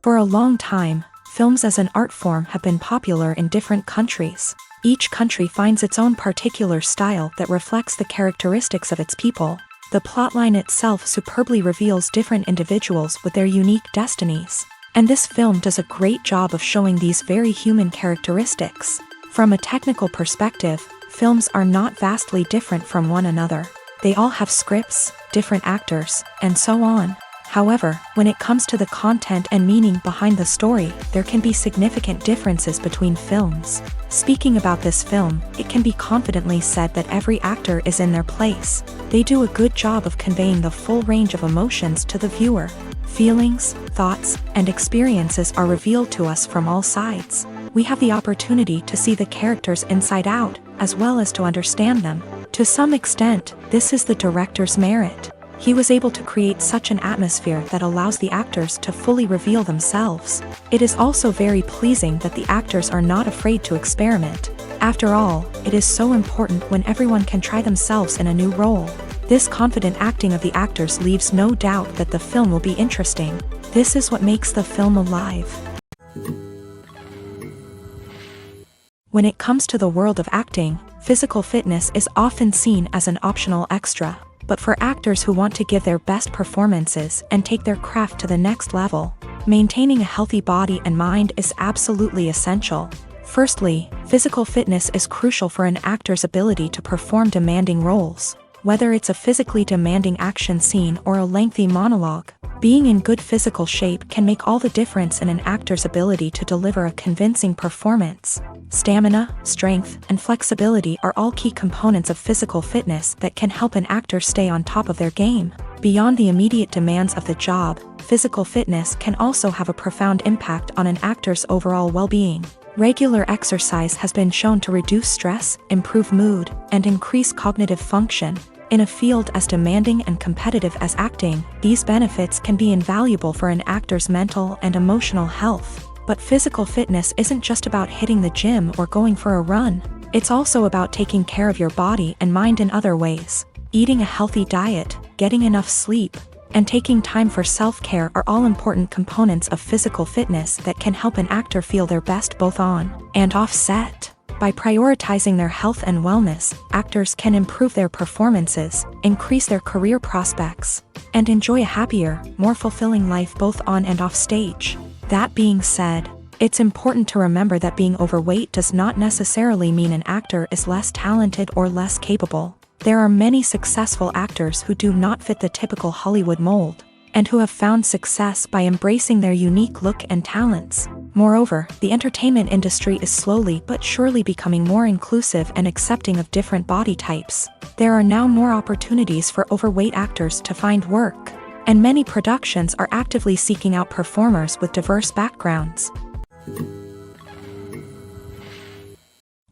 For a long time, films as an art form have been popular in different countries. Each country finds its own particular style that reflects the characteristics of its people. The plotline itself superbly reveals different individuals with their unique destinies. And this film does a great job of showing these very human characteristics. From a technical perspective, films are not vastly different from one another. They all have scripts, different actors, and so on. However, when it comes to the content and meaning behind the story, there can be significant differences between films. Speaking about this film, it can be confidently said that every actor is in their place. They do a good job of conveying the full range of emotions to the viewer. Feelings, thoughts, and experiences are revealed to us from all sides. We have the opportunity to see the characters inside out, as well as to understand them. To some extent, this is the director's merit. He was able to create such an atmosphere that allows the actors to fully reveal themselves. It is also very pleasing that the actors are not afraid to experiment. After all, it is so important when everyone can try themselves in a new role. This confident acting of the actors leaves no doubt that the film will be interesting. This is what makes the film alive. When it comes to the world of acting, physical fitness is often seen as an optional extra. But for actors who want to give their best performances and take their craft to the next level, maintaining a healthy body and mind is absolutely essential. Firstly, physical fitness is crucial for an actor's ability to perform demanding roles. Whether it's a physically demanding action scene or a lengthy monologue, being in good physical shape can make all the difference in an actor's ability to deliver a convincing performance. Stamina, strength, and flexibility are all key components of physical fitness that can help an actor stay on top of their game. Beyond the immediate demands of the job, physical fitness can also have a profound impact on an actor's overall well-being. Regular exercise has been shown to reduce stress, improve mood, and increase cognitive function. In a field as demanding and competitive as acting, these benefits can be invaluable for an actor's mental and emotional health. But physical fitness isn't just about hitting the gym or going for a run. It's also about taking care of your body and mind in other ways. Eating a healthy diet, getting enough sleep, and taking time for self-care are all important components of physical fitness that can help an actor feel their best both on and off set. By prioritizing their health and wellness, actors can improve their performances, increase their career prospects, and enjoy a happier, more fulfilling life both on and off stage. That being said, it's important to remember that being overweight does not necessarily mean an actor is less talented or less capable. There are many successful actors who do not fit the typical Hollywood mold, and who have found success by embracing their unique look and talents. Moreover, the entertainment industry is slowly but surely becoming more inclusive and accepting of different body types. There are now more opportunities for overweight actors to find work, and many productions are actively seeking out performers with diverse backgrounds.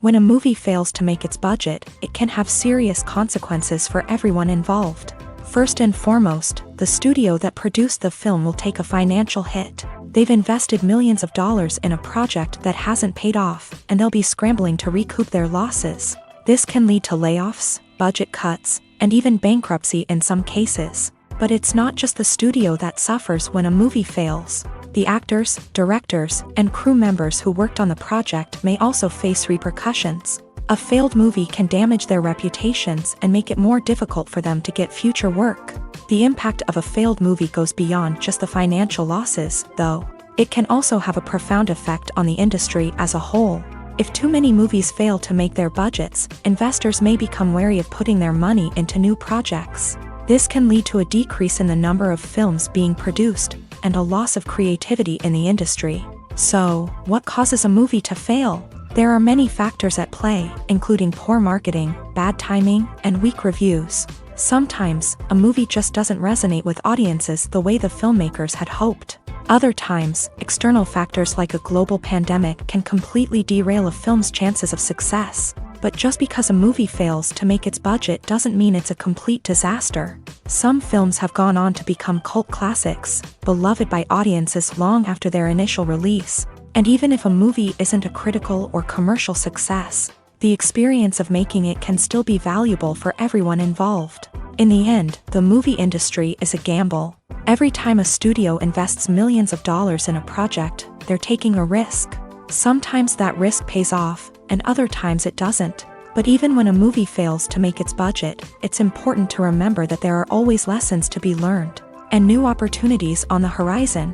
When a movie fails to make its budget, it can have serious consequences for everyone involved. First and foremost, the studio that produced the film will take a financial hit. They've invested millions of dollars in a project that hasn't paid off, and they'll be scrambling to recoup their losses. This can lead to layoffs, budget cuts, and even bankruptcy in some cases. But it's not just the studio that suffers when a movie fails. The actors, directors, and crew members who worked on the project may also face repercussions. A failed movie can damage their reputations and make it more difficult for them to get future work. The impact of a failed movie goes beyond just the financial losses, though. It can also have a profound effect on the industry as a whole. If too many movies fail to make their budgets, investors may become wary of putting their money into new projects. This can lead to a decrease in the number of films being produced, and a loss of creativity in the industry. So, what causes a movie to fail? There are many factors at play, including poor marketing, bad timing, and weak reviews. Sometimes, a movie just doesn't resonate with audiences the way the filmmakers had hoped. Other times, external factors like a global pandemic can completely derail a film's chances of success. But just because a movie fails to make its budget doesn't mean it's a complete disaster. Some films have gone on to become cult classics, beloved by audiences long after their initial release. And even if a movie isn't a critical or commercial success, the experience of making it can still be valuable for everyone involved. In the end, the movie industry is a gamble. Every time a studio invests millions of dollars in a project, they're taking a risk. Sometimes that risk pays off, and other times it doesn't. But even when a movie fails to make its budget, it's important to remember that there are always lessons to be learned, and new opportunities on the horizon.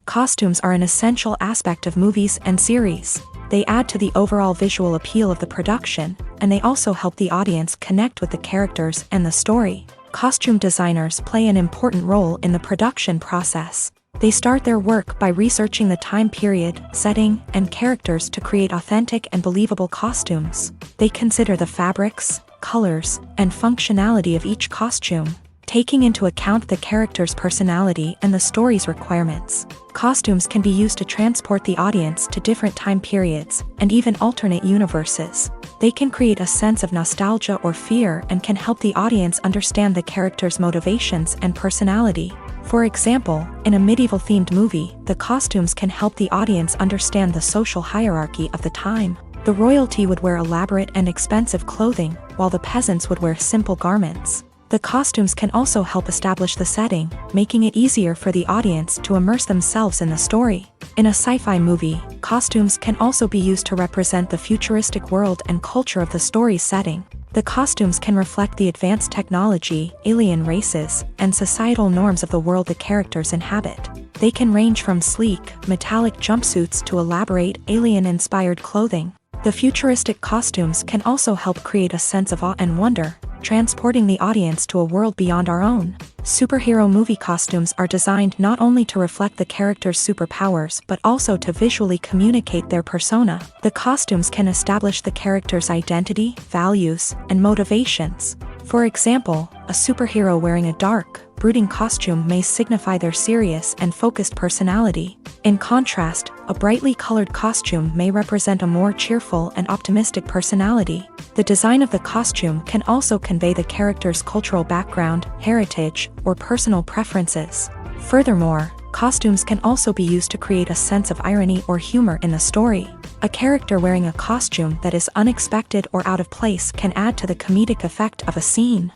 Costumes are an essential aspect of movies and series. They add to the overall visual appeal of the production, and they also help the audience connect with the characters and the story. Costume designers play an important role in the production process. They start their work by researching the time period, setting, and characters to create authentic and believable costumes. They consider the fabrics, colors, and functionality of each costume, taking into account the character's personality and the story's requirements. Costumes can be used to transport the audience to different time periods, and even alternate universes. They can create a sense of nostalgia or fear and can help the audience understand the character's motivations and personality. For example, in a medieval-themed movie, the costumes can help the audience understand the social hierarchy of the time. The royalty would wear elaborate and expensive clothing, while the peasants would wear simple garments. The costumes can also help establish the setting, making it easier for the audience to immerse themselves in the story. In a sci-fi movie, costumes can also be used to represent the futuristic world and culture of the story's setting. The costumes can reflect the advanced technology, alien races, and societal norms of the world the characters inhabit. They can range from sleek, metallic jumpsuits to elaborate, alien-inspired clothing. The futuristic costumes can also help create a sense of awe and wonder, transporting the audience to a world beyond our own. Superhero movie costumes are designed not only to reflect the character's superpowers but also to visually communicate their persona. The costumes can establish the character's identity, values, and motivations. For example, a superhero wearing a dark, brooding costume may signify their serious and focused personality. In contrast, a brightly colored costume may represent a more cheerful and optimistic personality. The design of the costume can also convey the character's cultural background, heritage, or personal preferences. Furthermore, costumes can also be used to create a sense of irony or humor in the story. A character wearing a costume that is unexpected or out of place can add to the comedic effect of a scene.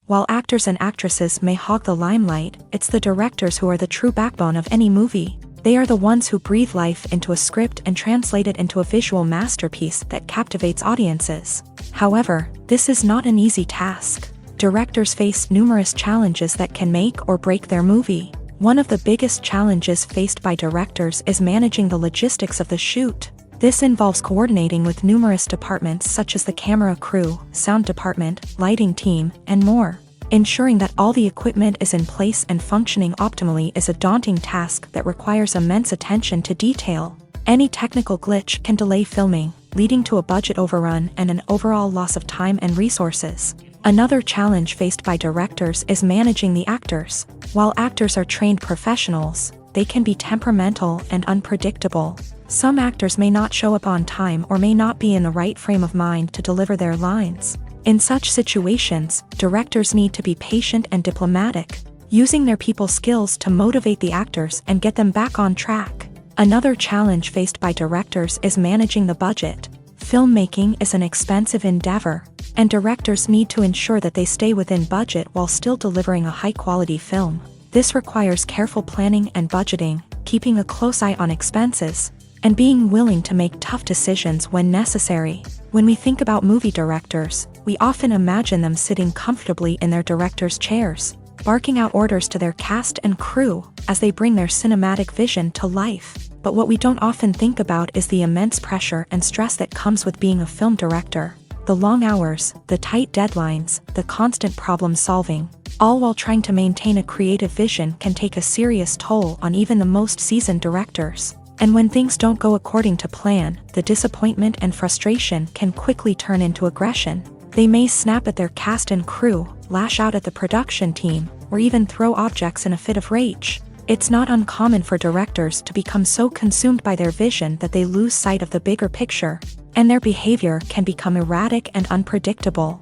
While actors and actresses may hog the limelight, it's the directors who are the true backbone of any movie. They are the ones who breathe life into a script and translate it into a visual masterpiece that captivates audiences. However, this is not an easy task. Directors face numerous challenges that can make or break their movie. One of the biggest challenges faced by directors is managing the logistics of the shoot. This involves coordinating with numerous departments such as the camera crew, sound department, lighting team, and more. Ensuring that all the equipment is in place and functioning optimally is a daunting task that requires immense attention to detail. Any technical glitch can delay filming, leading to a budget overrun and an overall loss of time and resources. Another challenge faced by directors is managing the actors. While actors are trained professionals, they can be temperamental and unpredictable. Some actors may not show up on time or may not be in the right frame of mind to deliver their lines. In such situations, directors need to be patient and diplomatic, using their people skills to motivate the actors and get them back on track. Another challenge faced by directors is managing the budget. Filmmaking is an expensive endeavor, and directors need to ensure that they stay within budget while still delivering a high-quality film. This requires careful planning and budgeting, keeping a close eye on expenses, and being willing to make tough decisions when necessary. When we think about movie directors, we often imagine them sitting comfortably in their director's chairs, barking out orders to their cast and crew as they bring their cinematic vision to life. But what we don't often think about is the immense pressure and stress that comes with being a film director. The long hours, the tight deadlines, the constant problem solving, all while trying to maintain a creative vision can take a serious toll on even the most seasoned directors. And when things don't go according to plan, the disappointment and frustration can quickly turn into aggression. They may snap at their cast and crew, lash out at the production team, or even throw objects in a fit of rage. It's not uncommon for directors to become so consumed by their vision that they lose sight of the bigger picture, and their behavior can become erratic and unpredictable.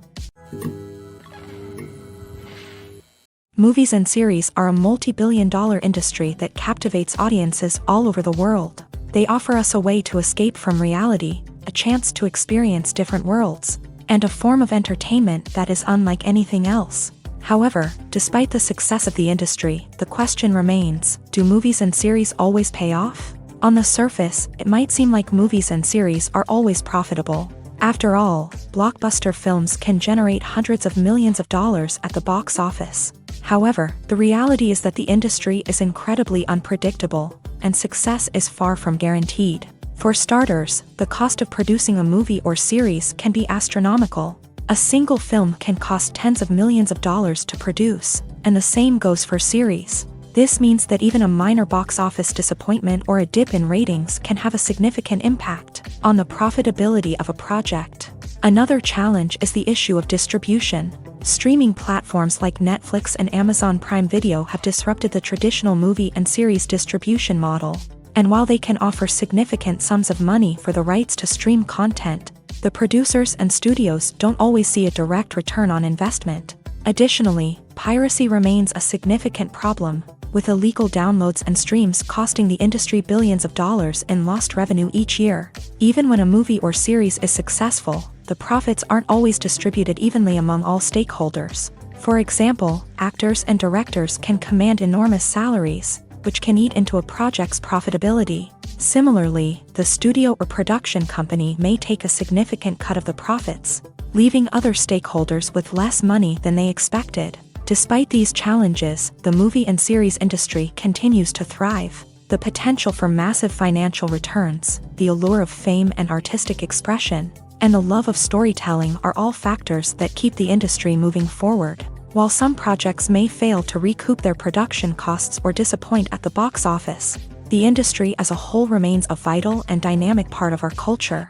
Movies and series are a multi-billion-dollar industry that captivates audiences all over the world. They offer us a way to escape from reality, a chance to experience different worlds, and a form of entertainment that is unlike anything else. However, despite the success of the industry, the question remains, do movies and series always pay off? On the surface, it might seem like movies and series are always profitable. After all, blockbuster films can generate hundreds of millions of dollars at the box office. However, the reality is that the industry is incredibly unpredictable, and success is far from guaranteed. For starters, the cost of producing a movie or series can be astronomical. A single film can cost tens of millions of dollars to produce, and the same goes for series. This means that even a minor box office disappointment or a dip in ratings can have a significant impact on the profitability of a project. Another challenge is the issue of distribution. Streaming platforms like Netflix and Amazon Prime Video have disrupted the traditional movie and series distribution model. And while they can offer significant sums of money for the rights to stream content, the producers and studios don't always see a direct return on investment. Additionally, piracy remains a significant problem, with illegal downloads and streams costing the industry billions of dollars in lost revenue each year. Even when a movie or series is successful, the profits aren't always distributed evenly among all stakeholders. For example, actors and directors can command enormous salaries, which can eat into a project's profitability. Similarly, the studio or production company may take a significant cut of the profits, leaving other stakeholders with less money than they expected. Despite these challenges, the movie and series industry continues to thrive. The potential for massive financial returns, the allure of fame and artistic expression, and the love of storytelling are all factors that keep the industry moving forward. While some projects may fail to recoup their production costs or disappoint at the box office, the industry as a whole remains a vital and dynamic part of our culture.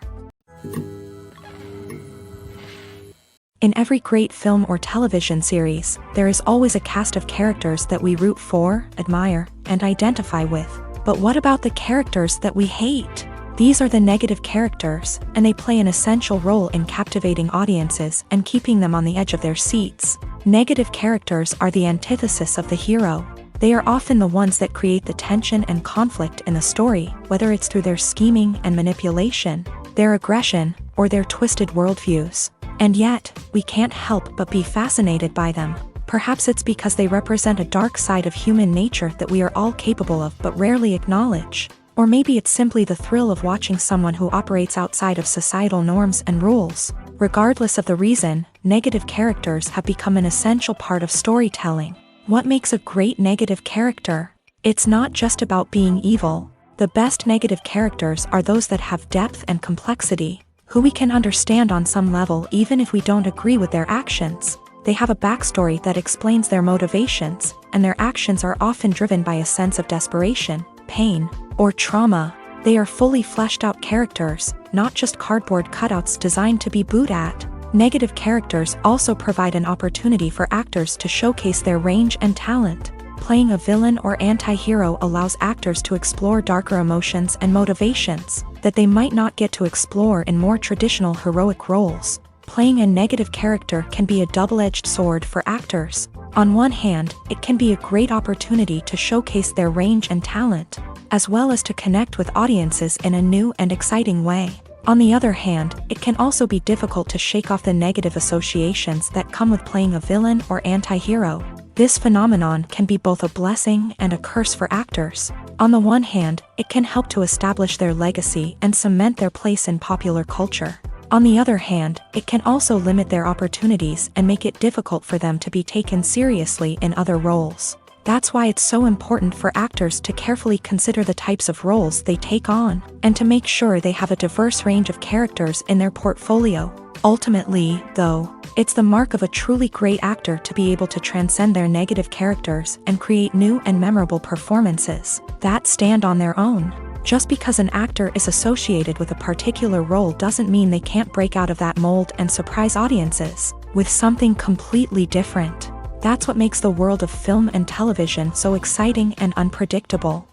In every great film or television series, there is always a cast of characters that we root for, admire, and identify with. But what about the characters that we hate? These are the negative characters, and they play an essential role in captivating audiences and keeping them on the edge of their seats. Negative characters are the antithesis of the hero. They are often the ones that create the tension and conflict in the story, whether it's through their scheming and manipulation, their aggression, or their twisted worldviews. And yet, we can't help but be fascinated by them. Perhaps it's because they represent a dark side of human nature that we are all capable of but rarely acknowledge. Or maybe it's simply the thrill of watching someone who operates outside of societal norms and rules. Regardless of the reason, negative characters have become an essential part of storytelling. What makes a great negative character? It's not just about being evil. The best negative characters are those that have depth and complexity, who we can understand on some level even if we don't agree with their actions. They have a backstory that explains their motivations, and their actions are often driven by a sense of desperation, pain, or trauma. They are fully fleshed out characters, not just cardboard cutouts designed to be booed at. Negative characters also provide an opportunity for actors to showcase their range and talent. Playing a villain or anti-hero allows actors to explore darker emotions and motivations that they might not get to explore in more traditional heroic roles. Playing a negative character can be a double-edged sword for actors. On one hand, it can be a great opportunity to showcase their range and talent, as well as to connect with audiences in a new and exciting way. On the other hand, it can also be difficult to shake off the negative associations that come with playing a villain or anti-hero. This phenomenon can be both a blessing and a curse for actors. On the one hand, it can help to establish their legacy and cement their place in popular culture. On the other hand, it can also limit their opportunities and make it difficult for them to be taken seriously in other roles. That's why it's so important for actors to carefully consider the types of roles they take on, and to make sure they have a diverse range of characters in their portfolio. Ultimately, though, it's the mark of a truly great actor to be able to transcend their negative characters and create new and memorable performances that stand on their own. Just because an actor is associated with a particular role doesn't mean they can't break out of that mold and surprise audiences with something completely different. That's what makes the world of film and television so exciting and unpredictable.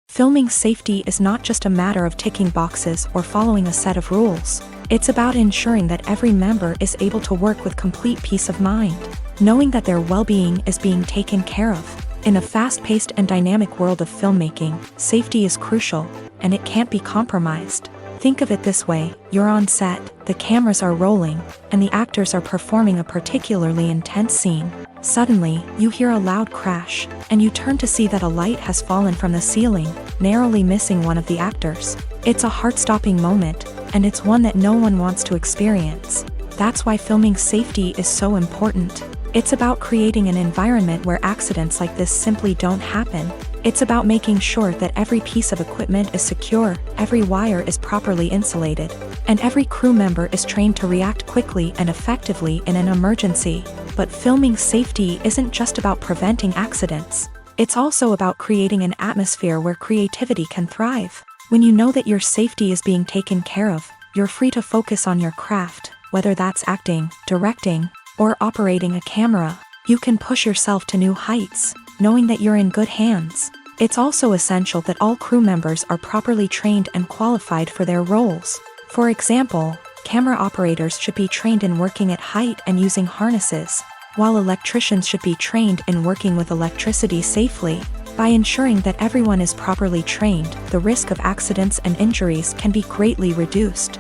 Filming safety is not just a matter of ticking boxes or following a set of rules. It's about ensuring that every member is able to work with complete peace of mind, knowing that their well-being is being taken care of. In a fast-paced and dynamic world of filmmaking, safety is crucial, and it can't be compromised. Think of it this way: you're on set, the cameras are rolling, and the actors are performing a particularly intense scene. Suddenly, you hear a loud crash, and you turn to see that a light has fallen from the ceiling, narrowly missing one of the actors. It's a heart-stopping moment, and it's one that no one wants to experience. That's why filming safety is so important. It's about creating an environment where accidents like this simply don't happen. It's about making sure that every piece of equipment is secure, every wire is properly insulated, and every crew member is trained to react quickly and effectively in an emergency. But filming safety isn't just about preventing accidents. It's also about creating an atmosphere where creativity can thrive. When you know that your safety is being taken care of, you're free to focus on your craft, whether that's acting, directing, or operating a camera. You can push yourself to new heights, knowing that you're in good hands. It's also essential that all crew members are properly trained and qualified for their roles. For example, camera operators should be trained in working at height and using harnesses, while electricians should be trained in working with electricity safely. By ensuring that everyone is properly trained, the risk of accidents and injuries can be greatly reduced.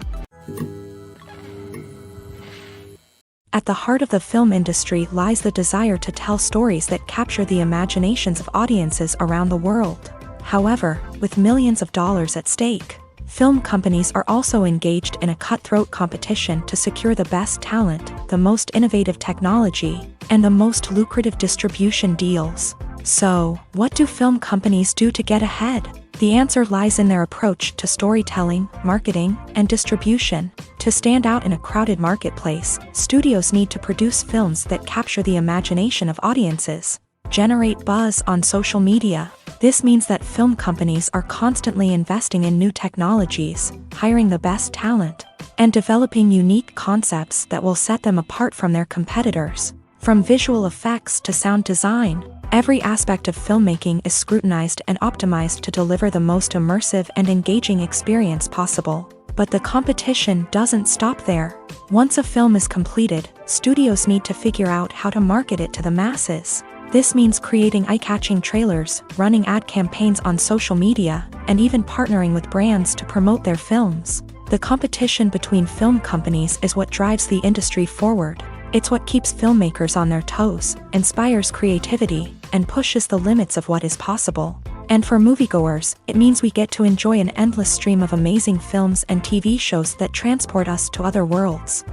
At the heart of the film industry lies the desire to tell stories that capture the imaginations of audiences around the world. However, with millions of dollars at stake, film companies are also engaged in a cutthroat competition to secure the best talent, the most innovative technology, and the most lucrative distribution deals. So, what do film companies do to get ahead? The answer lies in their approach to storytelling, marketing, and distribution. To stand out in a crowded marketplace, studios need to produce films that capture the imagination of audiences, generate buzz on social media. This means that film companies are constantly investing in new technologies, hiring the best talent, and developing unique concepts that will set them apart from their competitors. From visual effects to sound design, every aspect of filmmaking is scrutinized and optimized to deliver the most immersive and engaging experience possible. But the competition doesn't stop there. Once a film is completed, studios need to figure out how to market it to the masses. This means creating eye-catching trailers, running ad campaigns on social media, and even partnering with brands to promote their films. The competition between film companies is what drives the industry forward. It's what keeps filmmakers on their toes, inspires creativity, and pushes the limits of what is possible. And for moviegoers, it means we get to enjoy an endless stream of amazing films and TV shows that transport us to other worlds.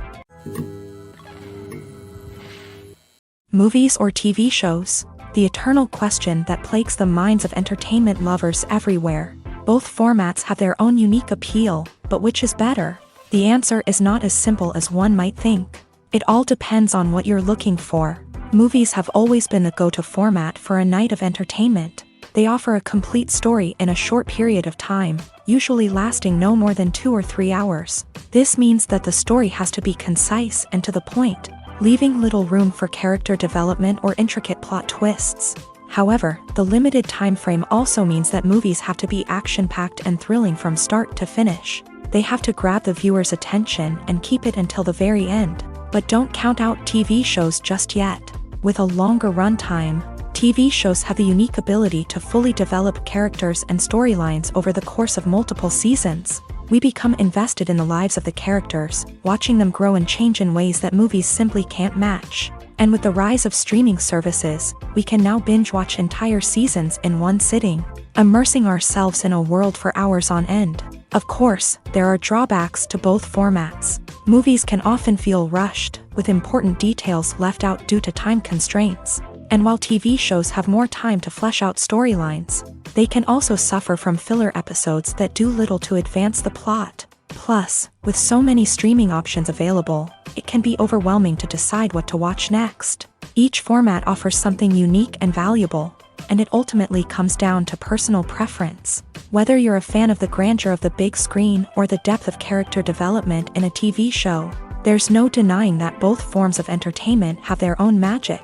Movies or TV shows? The eternal question that plagues the minds of entertainment lovers everywhere. Both formats have their own unique appeal, but which is better? The answer is not as simple as one might think. It all depends on what you're looking for. Movies have always been the go-to format for a night of entertainment. They offer a complete story in a short period of time, usually lasting no more than 2 or 3 hours. This means that the story has to be concise and to the point, leaving little room for character development or intricate plot twists. However, the limited time frame also means that movies have to be action-packed and thrilling from start to finish. They have to grab the viewer's attention and keep it until the very end. But don't count out TV shows just yet. With a longer runtime, TV shows have the unique ability to fully develop characters and storylines over the course of multiple seasons. We become invested in the lives of the characters, watching them grow and change in ways that movies simply can't match. And with the rise of streaming services, we can now binge-watch entire seasons in one sitting, immersing ourselves in a world for hours on end. Of course, there are drawbacks to both formats. Movies can often feel rushed, with important details left out due to time constraints. And while TV shows have more time to flesh out storylines, they can also suffer from filler episodes that do little to advance the plot. Plus, with so many streaming options available, it can be overwhelming to decide what to watch next. Each format offers something unique and valuable, and it ultimately comes down to personal preference. Whether you're a fan of the grandeur of the big screen or the depth of character development in a TV show, there's no denying that both forms of entertainment have their own magic.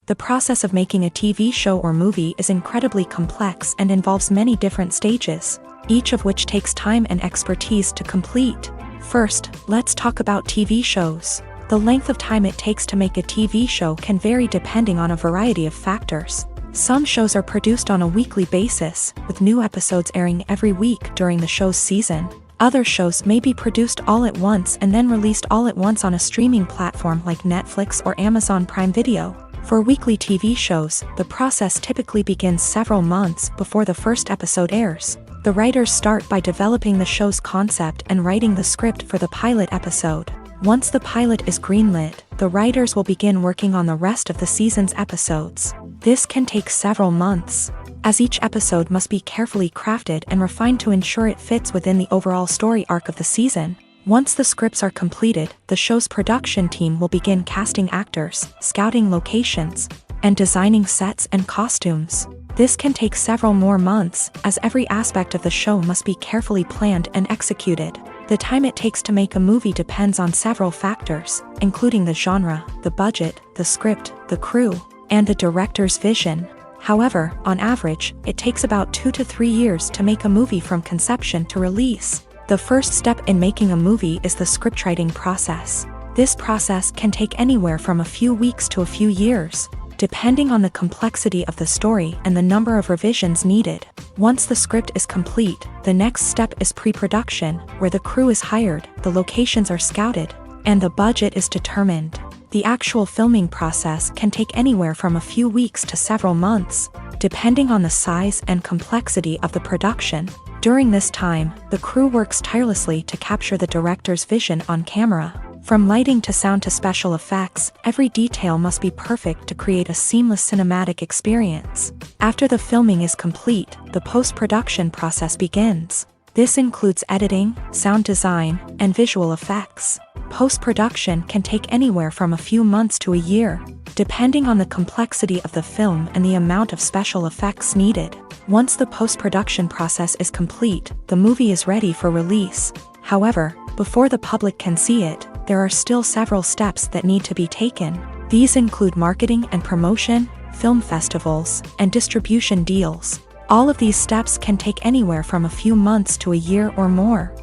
The process of making a TV show or movie is incredibly complex and involves many different stages, each of which takes time and expertise to complete. First, let's talk about TV shows. The length of time it takes to make a TV show can vary depending on a variety of factors. Some shows are produced on a weekly basis, with new episodes airing every week during the show's season. Other shows may be produced all at once and then released all at once on a streaming platform like Netflix or Amazon Prime Video. For weekly TV shows, the process typically begins several months before the first episode airs. The writers start by developing the show's concept and writing the script for the pilot episode. Once the pilot is greenlit, the writers will begin working on the rest of the season's episodes. This can take several months, as each episode must be carefully crafted and refined to ensure it fits within the overall story arc of the season. Once the scripts are completed, the show's production team will begin casting actors, scouting locations, and designing sets and costumes. This can take several more months, as every aspect of the show must be carefully planned and executed. The time it takes to make a movie depends on several factors, including the genre, the budget, the script, the crew, and the director's vision. However, on average, it takes about 2 to 3 years to make a movie from conception to release. The first step in making a movie is the scriptwriting process. This process can take anywhere from a few weeks to a few years, depending on the complexity of the story and the number of revisions needed. Once the script is complete, the next step is pre-production, where the crew is hired, the locations are scouted, and the budget is determined. The actual filming process can take anywhere from a few weeks to several months, depending on the size and complexity of the production. During this time, the crew works tirelessly to capture the director's vision on camera. From lighting to sound to special effects, every detail must be perfect to create a seamless cinematic experience. After the filming is complete, the post-production process begins. This includes editing, sound design, and visual effects. Post-production can take anywhere from a few months to a year, depending on the complexity of the film and the amount of special effects needed. Once the post-production process is complete, the movie is ready for release. However, before the public can see it, there are still several steps that need to be taken. These include marketing and promotion, film festivals, and distribution deals. All of these steps can take anywhere from a few months to a year or more.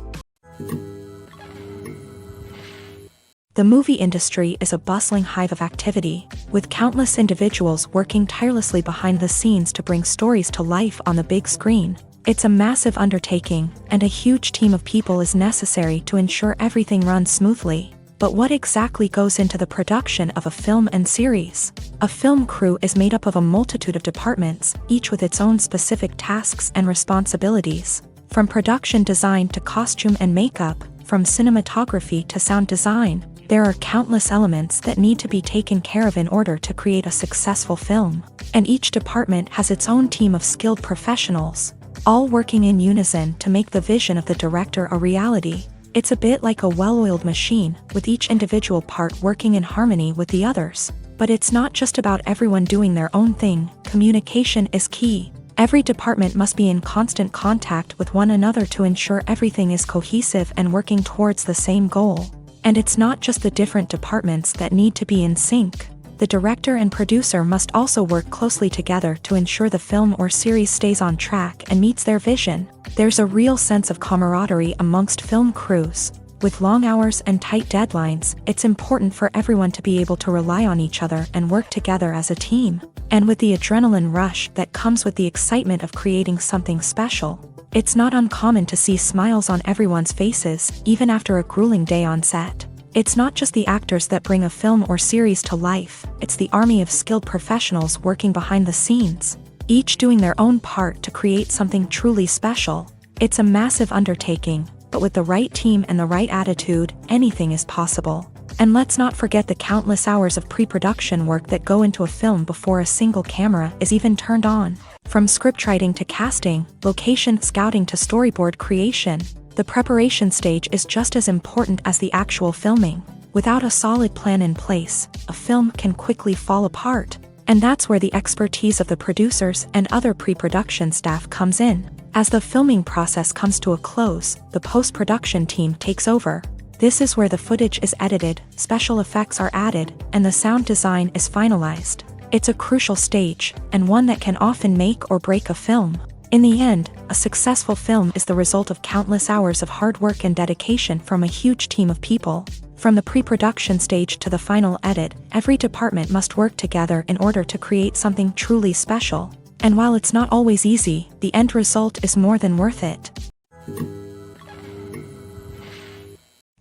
The movie industry is a bustling hive of activity, with countless individuals working tirelessly behind the scenes to bring stories to life on the big screen. It's a massive undertaking, and a huge team of people is necessary to ensure everything runs smoothly. But what exactly goes into the production of a film and series? A film crew is made up of a multitude of departments, each with its own specific tasks and responsibilities. From production design to costume and makeup, from cinematography to sound design, there are countless elements that need to be taken care of in order to create a successful film. And each department has its own team of skilled professionals, all working in unison to make the vision of the director a reality. It's a bit like a well-oiled machine, with each individual part working in harmony with the others. But it's not just about everyone doing their own thing. Communication is key. Every department must be in constant contact with one another to ensure everything is cohesive and working towards the same goal. And it's not just the different departments that need to be in sync. The director and producer must also work closely together to ensure the film or series stays on track and meets their vision. There's a real sense of camaraderie amongst film crews. With long hours and tight deadlines, it's important for everyone to be able to rely on each other and work together as a team. And with the adrenaline rush that comes with the excitement of creating something special, it's not uncommon to see smiles on everyone's faces, even after a grueling day on set. It's not just the actors that bring a film or series to life, it's the army of skilled professionals working behind the scenes, each doing their own part to create something truly special. It's a massive undertaking, but with the right team and the right attitude, anything is possible. And let's not forget the countless hours of pre-production work that go into a film before a single camera is even turned on. From scriptwriting to casting, location scouting to storyboard creation, the preparation stage is just as important as the actual filming. Without a solid plan in place, a film can quickly fall apart. And that's where the expertise of the producers and other pre-production staff comes in. As the filming process comes to a close, the post-production team takes over. This is where the footage is edited, special effects are added, and the sound design is finalized. It's a crucial stage, and one that can often make or break a film. In the end, a successful film is the result of countless hours of hard work and dedication from a huge team of people. From the pre-production stage to the final edit, every department must work together in order to create something truly special. And while it's not always easy, the end result is more than worth it.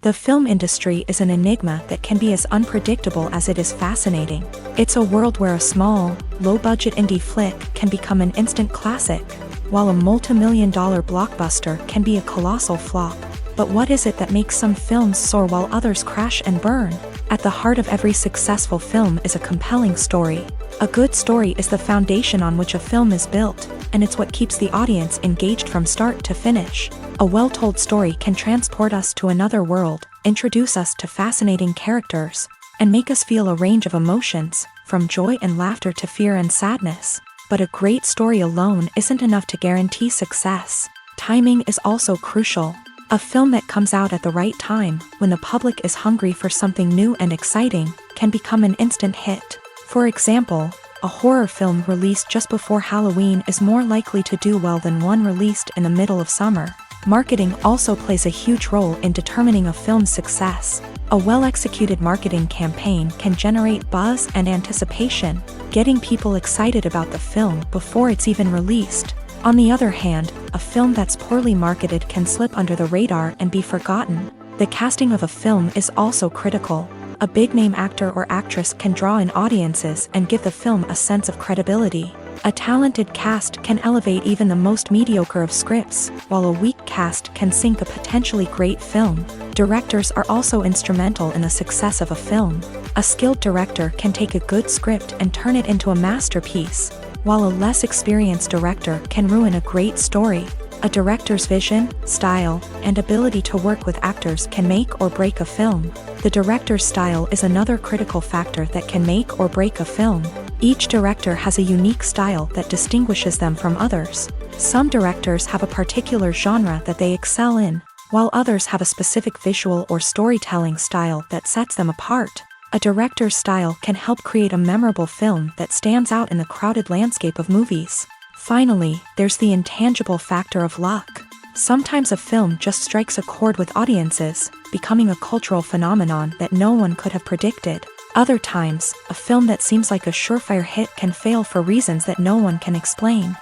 The film industry is an enigma that can be as unpredictable as it is fascinating. It's a world where a small, low-budget indie flick can become an instant classic, while a multi-million-dollar blockbuster can be a colossal flop. But what is it that makes some films soar while others crash and burn? At the heart of every successful film is a compelling story. A good story is the foundation on which a film is built, and it's what keeps the audience engaged from start to finish. A well-told story can transport us to another world, introduce us to fascinating characters, and make us feel a range of emotions, from joy and laughter to fear and sadness. But a great story alone isn't enough to guarantee success. Timing is also crucial. A film that comes out at the right time, when the public is hungry for something new and exciting, can become an instant hit. For example, a horror film released just before Halloween is more likely to do well than one released in the middle of summer. Marketing also plays a huge role in determining a film's success. A well-executed marketing campaign can generate buzz and anticipation, getting people excited about the film before it's even released. On the other hand, a film that's poorly marketed can slip under the radar and be forgotten. The casting of a film is also critical. A big-name actor or actress can draw in audiences and give the film a sense of credibility. A talented cast can elevate even the most mediocre of scripts, while a weak cast can sink a potentially great film. Directors are also instrumental in the success of a film. A skilled director can take a good script and turn it into a masterpiece, while a less experienced director can ruin a great story. A director's vision, style, and ability to work with actors can make or break a film. The director's style is another critical factor that can make or break a film. Each director has a unique style that distinguishes them from others. Some directors have a particular genre that they excel in, while others have a specific visual or storytelling style that sets them apart. A director's style can help create a memorable film that stands out in the crowded landscape of movies. Finally, there's the intangible factor of luck. Sometimes a film just strikes a chord with audiences, becoming a cultural phenomenon that no one could have predicted. Other times, a film that seems like a surefire hit can fail for reasons that no one can explain.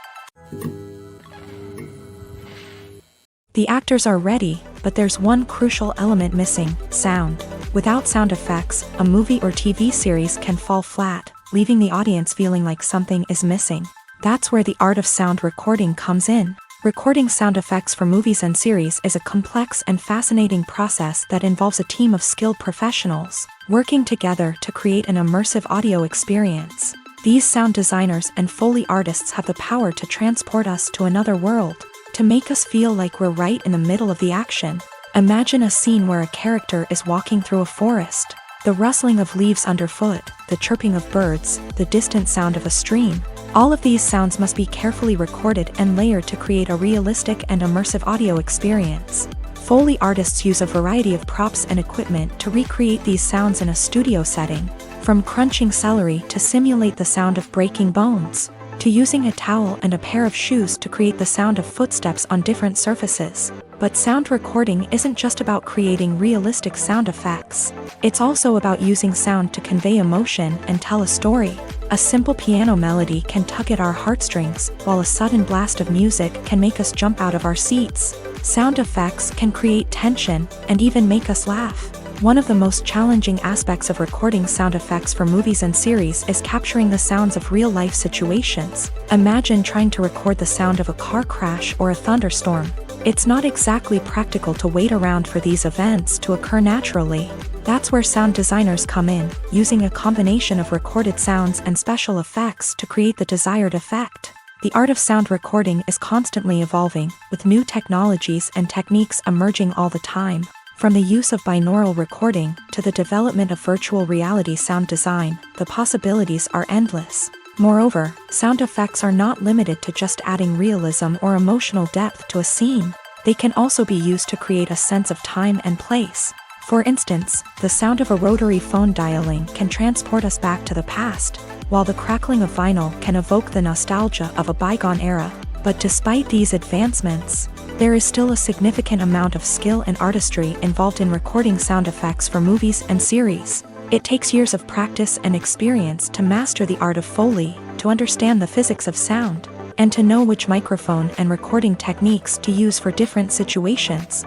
The actors are ready, but there's one crucial element missing: sound. Without sound effects, a movie or TV series can fall flat, leaving the audience feeling like something is missing. That's where the art of sound recording comes in. Recording sound effects for movies and series is a complex and fascinating process that involves a team of skilled professionals working together to create an immersive audio experience. These sound designers and Foley artists have the power to transport us to another world, to make us feel like we're right in the middle of the action. Imagine a scene where a character is walking through a forest. The rustling of leaves underfoot, the chirping of birds, the distant sound of a stream. All of these sounds must be carefully recorded and layered to create a realistic and immersive audio experience. Foley artists use a variety of props and equipment to recreate these sounds in a studio setting, from crunching celery to simulate the sound of breaking bones, to using a towel and a pair of shoes to create the sound of footsteps on different surfaces. But sound recording isn't just about creating realistic sound effects. It's also about using sound to convey emotion and tell a story. A simple piano melody can tug at our heartstrings, while a sudden blast of music can make us jump out of our seats. Sound effects can create tension and even make us laugh. One of the most challenging aspects of recording sound effects for movies and series is capturing the sounds of real-life situations. Imagine trying to record the sound of a car crash or a thunderstorm. It's not exactly practical to wait around for these events to occur naturally. That's where sound designers come in, using a combination of recorded sounds and special effects to create the desired effect. The art of sound recording is constantly evolving, with new technologies and techniques emerging all the time. From the use of binaural recording to the development of virtual reality sound design, the possibilities are endless. Moreover, sound effects are not limited to just adding realism or emotional depth to a scene. They can also be used to create a sense of time and place. For instance, the sound of a rotary phone dialing can transport us back to the past, while the crackling of vinyl can evoke the nostalgia of a bygone era. But despite these advancements, there is still a significant amount of skill and artistry involved in recording sound effects for movies and series. It takes years of practice and experience to master the art of Foley, to understand the physics of sound, and to know which microphone and recording techniques to use for different situations.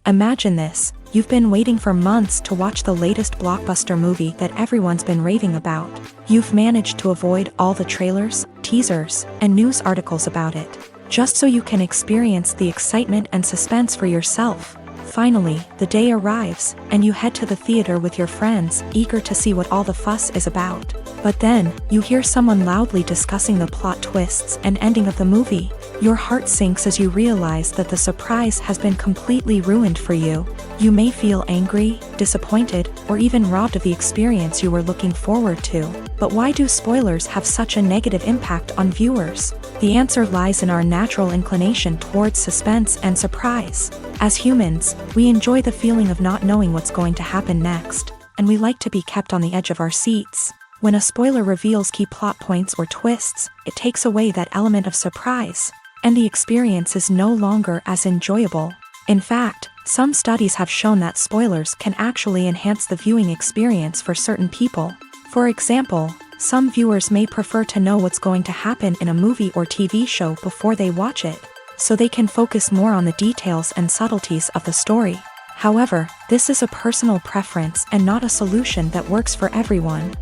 Imagine this: you've been waiting for months to watch the latest blockbuster movie that everyone's been raving about. You've managed to avoid all the trailers, teasers, and news articles about it, just so you can experience the excitement and suspense for yourself. Finally, the day arrives, and you head to the theater with your friends, eager to see what all the fuss is about. But then, you hear someone loudly discussing the plot twists and ending of the movie. Your heart sinks as you realize that the surprise has been completely ruined for you. You may feel angry, disappointed, or even robbed of the experience you were looking forward to. But why do spoilers have such a negative impact on viewers? The answer lies in our natural inclination towards suspense and surprise. As humans, we enjoy the feeling of not knowing what's going to happen next, and we like to be kept on the edge of our seats. When a spoiler reveals key plot points or twists, it takes away that element of surprise, and the experience is no longer as enjoyable. In fact, some studies have shown that spoilers can actually enhance the viewing experience for certain people. For example, some viewers may prefer to know what's going to happen in a movie or TV show before they watch it, so they can focus more on the details and subtleties of the story. However, this is a personal preference and not a solution that works for everyone.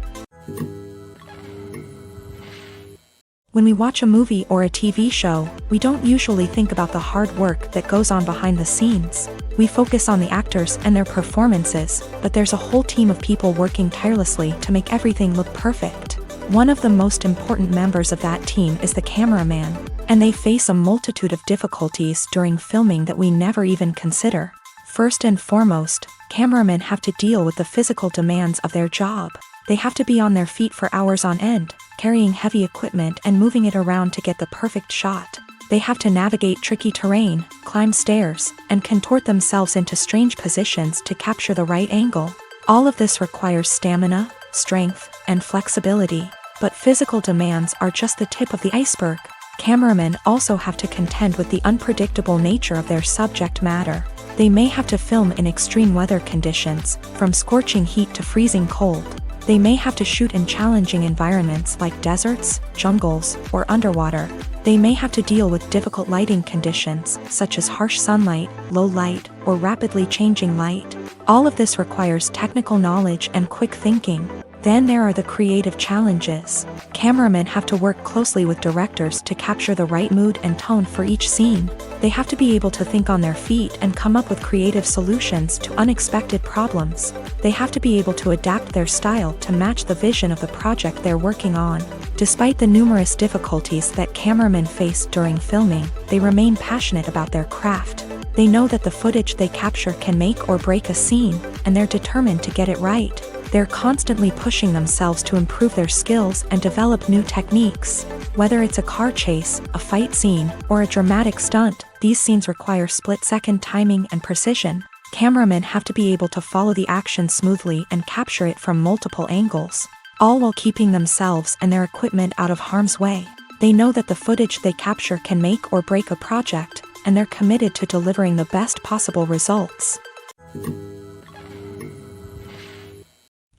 When we watch a movie or a TV show, we don't usually think about the hard work that goes on behind the scenes. We focus on the actors and their performances, but there's a whole team of people working tirelessly to make everything look perfect. One of the most important members of that team is the cameraman, and they face a multitude of difficulties during filming that we never even consider. First and foremost, cameramen have to deal with the physical demands of their job. They have to be on their feet for hours on end, carrying heavy equipment and moving it around to get the perfect shot. They have to navigate tricky terrain, climb stairs, and contort themselves into strange positions to capture the right angle. All of this requires stamina, strength, and flexibility. But physical demands are just the tip of the iceberg. Cameramen also have to contend with the unpredictable nature of their subject matter. They may have to film in extreme weather conditions, from scorching heat to freezing cold. They may have to shoot in challenging environments like deserts, jungles, or underwater. They may have to deal with difficult lighting conditions, such as harsh sunlight, low light, or rapidly changing light. All of this requires technical knowledge and quick thinking. Then there are the creative challenges. Cameramen have to work closely with directors to capture the right mood and tone for each scene. They have to be able to think on their feet and come up with creative solutions to unexpected problems. They have to be able to adapt their style to match the vision of the project they're working on. Despite the numerous difficulties that cameramen face during filming, they remain passionate about their craft. They know that the footage they capture can make or break a scene, and they're determined to get it right. They're constantly pushing themselves to improve their skills and develop new techniques. Whether it's a car chase, a fight scene, or a dramatic stunt, these scenes require split-second timing and precision. Cameramen have to be able to follow the action smoothly and capture it from multiple angles, all while keeping themselves and their equipment out of harm's way. They know that the footage they capture can make or break a project, and they're committed to delivering the best possible results.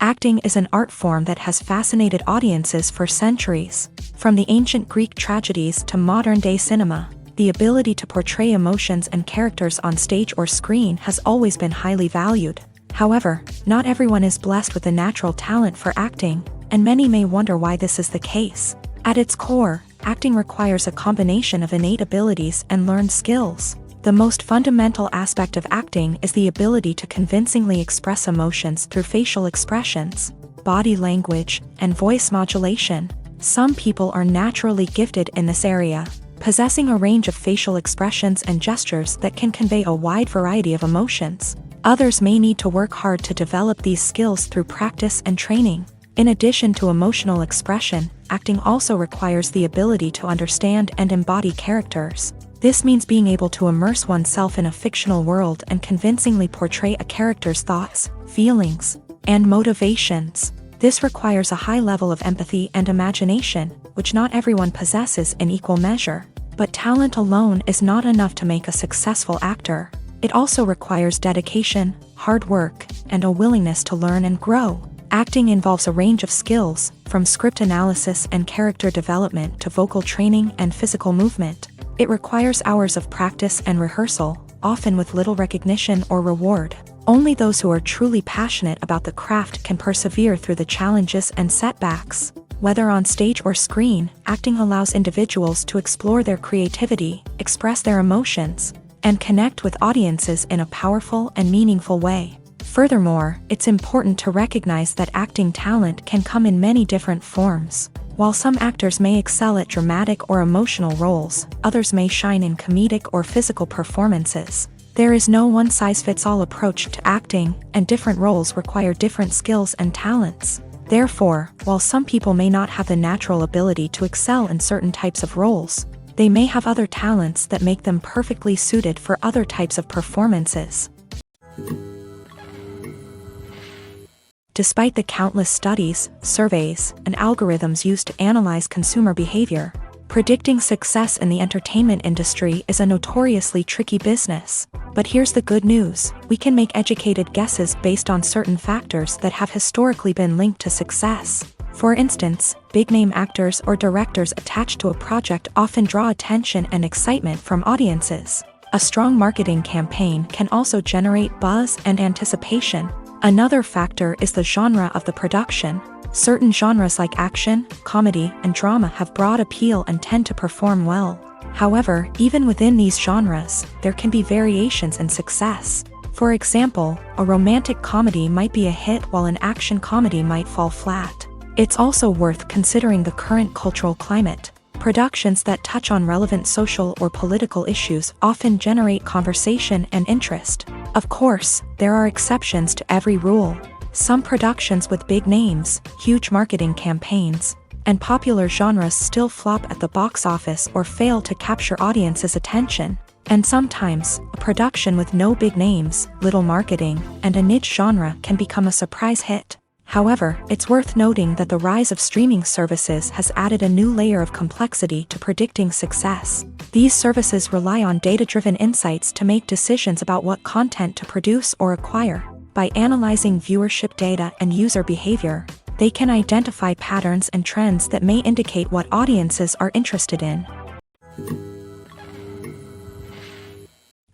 Acting is an art form that has fascinated audiences for centuries. From the ancient Greek tragedies to modern-day cinema, the ability to portray emotions and characters on stage or screen has always been highly valued. However, not everyone is blessed with a natural talent for acting, and many may wonder why this is the case. At its core, acting requires a combination of innate abilities and learned skills. The most fundamental aspect of acting is the ability to convincingly express emotions through facial expressions, body language, and voice modulation. Some people are naturally gifted in this area, possessing a range of facial expressions and gestures that can convey a wide variety of emotions. Others may need to work hard to develop these skills through practice and training. In addition to emotional expression, acting also requires the ability to understand and embody characters. This means being able to immerse oneself in a fictional world and convincingly portray a character's thoughts, feelings, and motivations. This requires a high level of empathy and imagination. which not everyone possesses in equal measure. But talent alone is not enough to make a successful actor. It also requires dedication, hard work, and a willingness to learn and grow. Acting involves a range of skills, from script analysis and character development to vocal training and physical movement. It requires hours of practice and rehearsal, often with little recognition or reward. Only those who are truly passionate about the craft can persevere through the challenges and setbacks. Whether on stage or screen, acting allows individuals to explore their creativity, express their emotions, and connect with audiences in a powerful and meaningful way. Furthermore, it's important to recognize that acting talent can come in many different forms. While some actors may excel at dramatic or emotional roles, others may shine in comedic or physical performances. There is no one-size-fits-all approach to acting, and different roles require different skills and talents. Therefore, while some people may not have the natural ability to excel in certain types of roles, they may have other talents that make them perfectly suited for other types of performances. Despite the countless studies, surveys, and algorithms used to analyze consumer behavior, predicting success in the entertainment industry is a notoriously tricky business. But here's the good news: we can make educated guesses based on certain factors that have historically been linked to success. For instance, big-name actors or directors attached to a project often draw attention and excitement from audiences. A strong marketing campaign can also generate buzz and anticipation. Another factor is the genre of the production. Certain genres like action, comedy, and drama have broad appeal and tend to perform well. However, even within these genres, there can be variations in success. For example, a romantic comedy might be a hit while an action comedy might fall flat. It's also worth considering the current cultural climate. Productions that touch on relevant social or political issues often generate conversation and interest. Of course, there are exceptions to every rule. Some productions with big names, huge marketing campaigns, and popular genres still flop at the box office or fail to capture audiences' attention. And sometimes, a production with no big names, little marketing, and a niche genre can become a surprise hit. However, it's worth noting that the rise of streaming services has added a new layer of complexity to predicting success. These services rely on data-driven insights to make decisions about what content to produce or acquire. By analyzing viewership data and user behavior, they can identify patterns and trends that may indicate what audiences are interested in.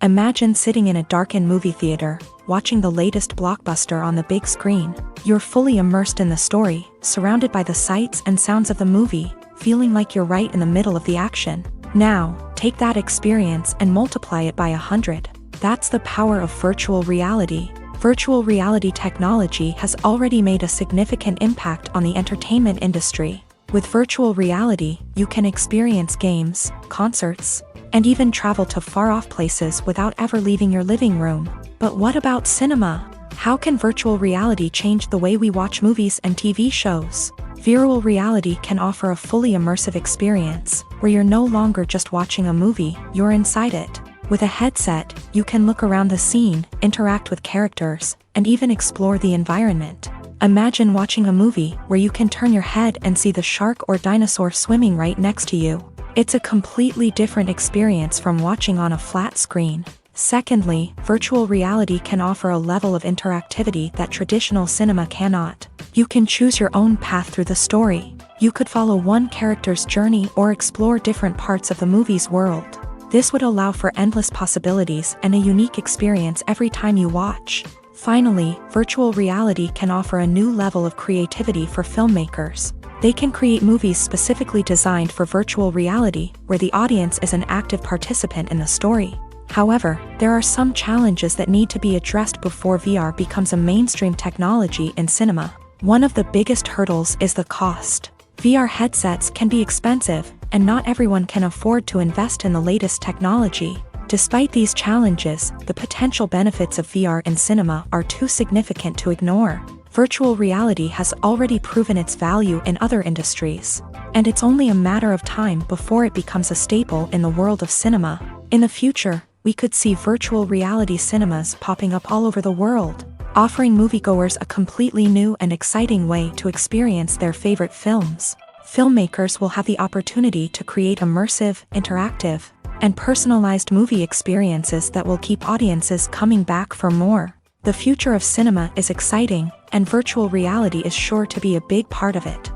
Imagine sitting in a darkened movie theater, watching the latest blockbuster on the big screen. You're fully immersed in the story, surrounded by the sights and sounds of the movie, feeling like you're right in the middle of the action. Now, take that experience and multiply it by 100. That's the power of virtual reality. Virtual reality technology has already made a significant impact on the entertainment industry. With virtual reality, you can experience games, concerts, and even travel to far-off places without ever leaving your living room. But what about cinema? How can virtual reality change the way we watch movies and TV shows? Virtual reality can offer a fully immersive experience, where you're no longer just watching a movie, you're inside it. With a headset, you can look around the scene, interact with characters, and even explore the environment. Imagine watching a movie where you can turn your head and see the shark or dinosaur swimming right next to you. It's a completely different experience from watching on a flat screen. Secondly, virtual reality can offer a level of interactivity that traditional cinema cannot. You can choose your own path through the story. You could follow one character's journey or explore different parts of the movie's world. This would allow for endless possibilities and a unique experience every time you watch. Finally, virtual reality can offer a new level of creativity for filmmakers. They can create movies specifically designed for virtual reality, where the audience is an active participant in the story. However, there are some challenges that need to be addressed before VR becomes a mainstream technology in cinema. One of the biggest hurdles is the cost. VR headsets can be expensive, and not everyone can afford to invest in the latest technology. Despite these challenges, the potential benefits of VR in cinema are too significant to ignore. Virtual reality has already proven its value in other industries, and it's only a matter of time before it becomes a staple in the world of cinema. In the future, we could see virtual reality cinemas popping up all over the world, offering moviegoers a completely new and exciting way to experience their favorite films. filmmakers will have the opportunity to create immersive, interactive, and personalized movie experiences that will keep audiences coming back for more. The future of cinema is exciting, and virtual reality is sure to be a big part of it.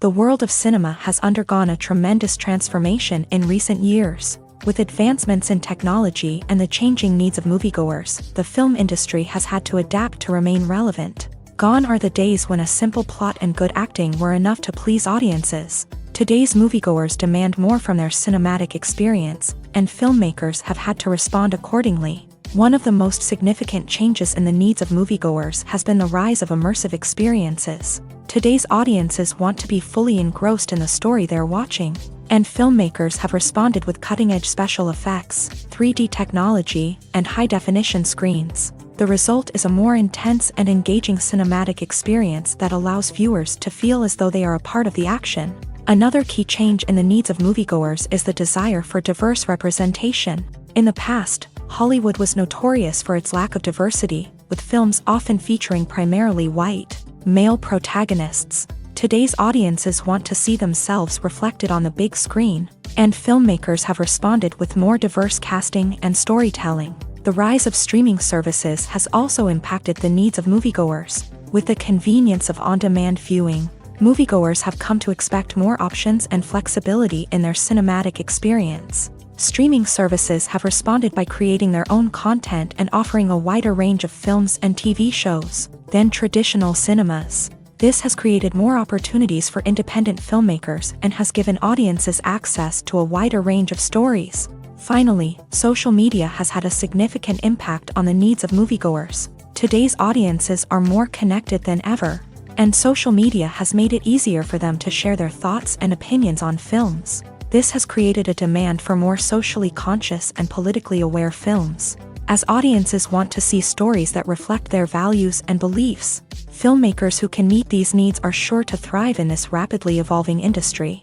The world of cinema has undergone a tremendous transformation in recent years. With advancements in technology and the changing needs of moviegoers, the film industry has had to adapt to remain relevant. Gone are the days when a simple plot and good acting were enough to please audiences. Today's moviegoers demand more from their cinematic experience, and filmmakers have had to respond accordingly. One of the most significant changes in the needs of moviegoers has been the rise of immersive experiences. Today's audiences want to be fully engrossed in the story they're watching, and filmmakers have responded with cutting-edge special effects, 3D technology, and high-definition screens. The result is a more intense and engaging cinematic experience that allows viewers to feel as though they are a part of the action. Another key change in the needs of moviegoers is the desire for diverse representation. In the past, Hollywood was notorious for its lack of diversity, with films often featuring primarily white, male protagonists. Today's audiences want to see themselves reflected on the big screen, and filmmakers have responded with more diverse casting and storytelling. The rise of streaming services has also impacted the needs of moviegoers. With the convenience of on-demand viewing, moviegoers have come to expect more options and flexibility in their cinematic experience. Streaming services have responded by creating their own content and offering a wider range of films and TV shows than traditional cinemas. This has created more opportunities for independent filmmakers and has given audiences access to a wider range of stories. Finally, social media has had a significant impact on the needs of moviegoers. Today's audiences are more connected than ever, and social media has made it easier for them to share their thoughts and opinions on films. This has created a demand for more socially conscious and politically aware films. As audiences want to see stories that reflect their values and beliefs, filmmakers who can meet these needs are sure to thrive in this rapidly evolving industry.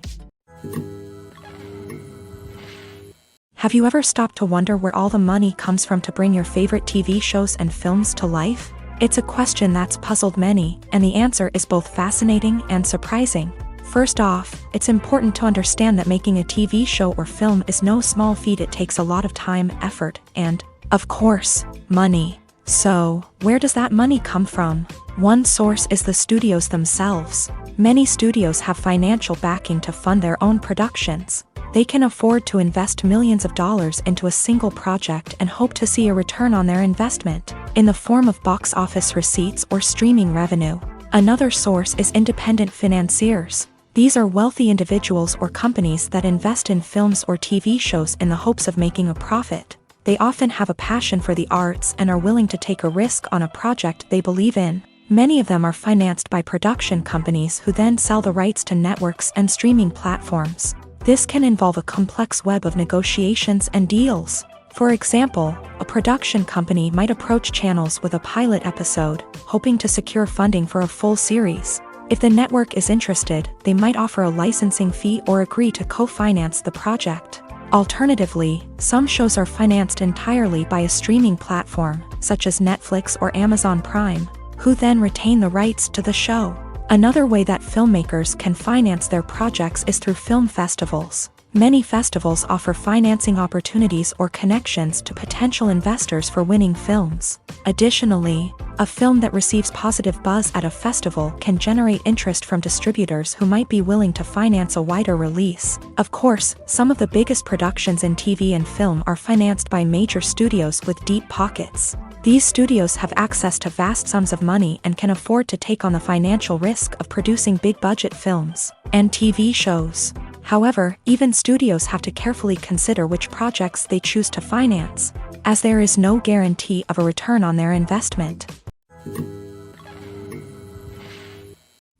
Have you ever stopped to wonder where all the money comes from to bring your favorite TV shows and films to life? It's a question that's puzzled many, and the answer is both fascinating and surprising. First off, it's important to understand that making a TV show or film is no small feat. It takes a lot of time, effort, and, of course, money. So, where does that money come from? One source is the studios themselves. Many studios have financial backing to fund their own productions. They can afford to invest millions of dollars into a single project and hope to see a return on their investment, in the form of box office receipts or streaming revenue. Another source is independent financiers. These are wealthy individuals or companies that invest in films or TV shows in the hopes of making a profit. They often have a passion for the arts and are willing to take a risk on a project they believe in. Many of them are financed by production companies who then sell the rights to networks and streaming platforms. This can involve a complex web of negotiations and deals. For example, a production company might approach channels with a pilot episode, hoping to secure funding for a full series. If the network is interested, they might offer a licensing fee or agree to co-finance the project. Alternatively, some shows are financed entirely by a streaming platform, such as Netflix or Amazon Prime, who then retain the rights to the show. Another way that filmmakers can finance their projects is through film festivals. Many festivals offer financing opportunities or connections to potential investors for winning films. Additionally, a film that receives positive buzz at a festival can generate interest from distributors who might be willing to finance a wider release. Of course, some of the biggest productions in TV and film are financed by major studios with deep pockets. These studios have access to vast sums of money and can afford to take on the financial risk of producing big-budget films and TV shows. However, even studios have to carefully consider which projects they choose to finance, as there is no guarantee of a return on their investment.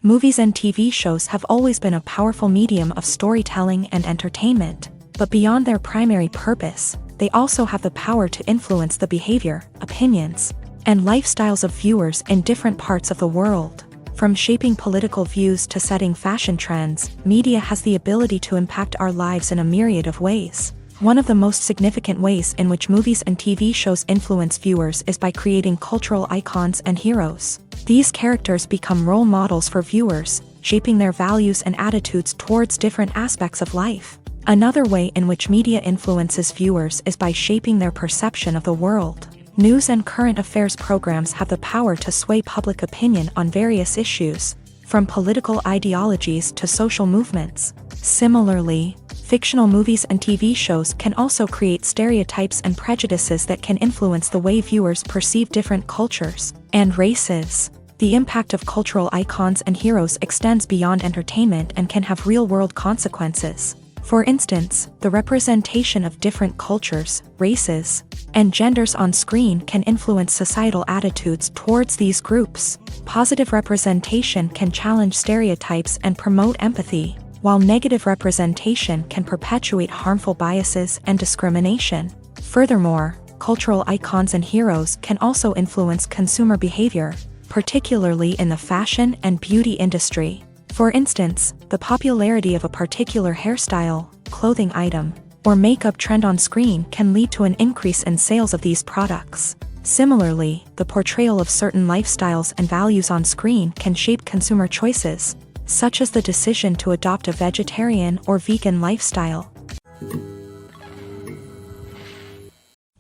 Movies and TV shows have always been a powerful medium of storytelling and entertainment, but beyond their primary purpose, they also have the power to influence the behavior, opinions, and lifestyles of viewers in different parts of the world. From shaping political views to setting fashion trends, media has the ability to impact our lives in a myriad of ways. One of the most significant ways in which movies and TV shows influence viewers is by creating cultural icons and heroes. These characters become role models for viewers, shaping their values and attitudes towards different aspects of life. Another way in which media influences viewers is by shaping their perception of the world. News and current affairs programs have the power to sway public opinion on various issues, from political ideologies to social movements. Similarly, fictional movies and TV shows can also create stereotypes and prejudices that can influence the way viewers perceive different cultures and races. The impact of cultural icons and heroes extends beyond entertainment and can have real-world consequences. For instance, the representation of different cultures, races, and genders on screen can influence societal attitudes towards these groups. Positive representation can challenge stereotypes and promote empathy, while negative representation can perpetuate harmful biases and discrimination. Furthermore, cultural icons and heroes can also influence consumer behavior, particularly in the fashion and beauty industry. For instance, the popularity of a particular hairstyle, clothing item, or makeup trend on screen can lead to an increase in sales of these products. Similarly, the portrayal of certain lifestyles and values on screen can shape consumer choices, such as the decision to adopt a vegetarian or vegan lifestyle.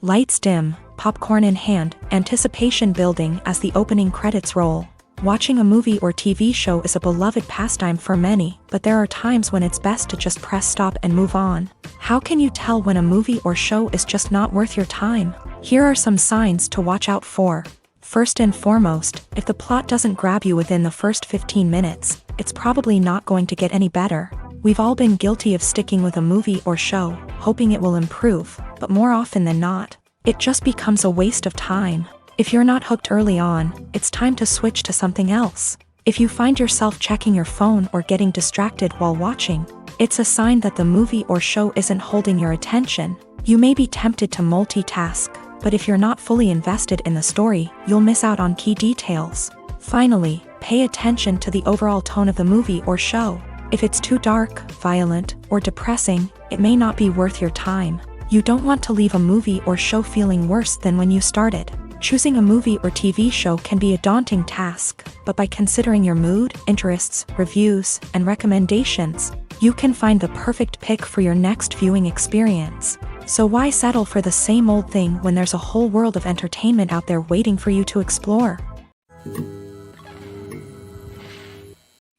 Lights dim, popcorn in hand, anticipation building as the opening credits roll. Watching a movie or TV show is a beloved pastime for many, but there are times when it's best to just press stop and move on. How can you tell when a movie or show is just not worth your time? Here are some signs to watch out for. First and foremost, if the plot doesn't grab you within the first 15 minutes, it's probably not going to get any better. We've all been guilty of sticking with a movie or show, hoping it will improve, but more often than not, it just becomes a waste of time. If you're not hooked early on, it's time to switch to something else. If you find yourself checking your phone or getting distracted while watching, it's a sign that the movie or show isn't holding your attention. You may be tempted to multitask, but if you're not fully invested in the story, you'll miss out on key details. Finally, pay attention to the overall tone of the movie or show. If it's too dark, violent, or depressing, it may not be worth your time. You don't want to leave a movie or show feeling worse than when you started. Choosing a movie or TV show can be a daunting task, but by considering your mood, interests, reviews, and recommendations, you can find the perfect pick for your next viewing experience. So why settle for the same old thing when there's a whole world of entertainment out there waiting for you to explore?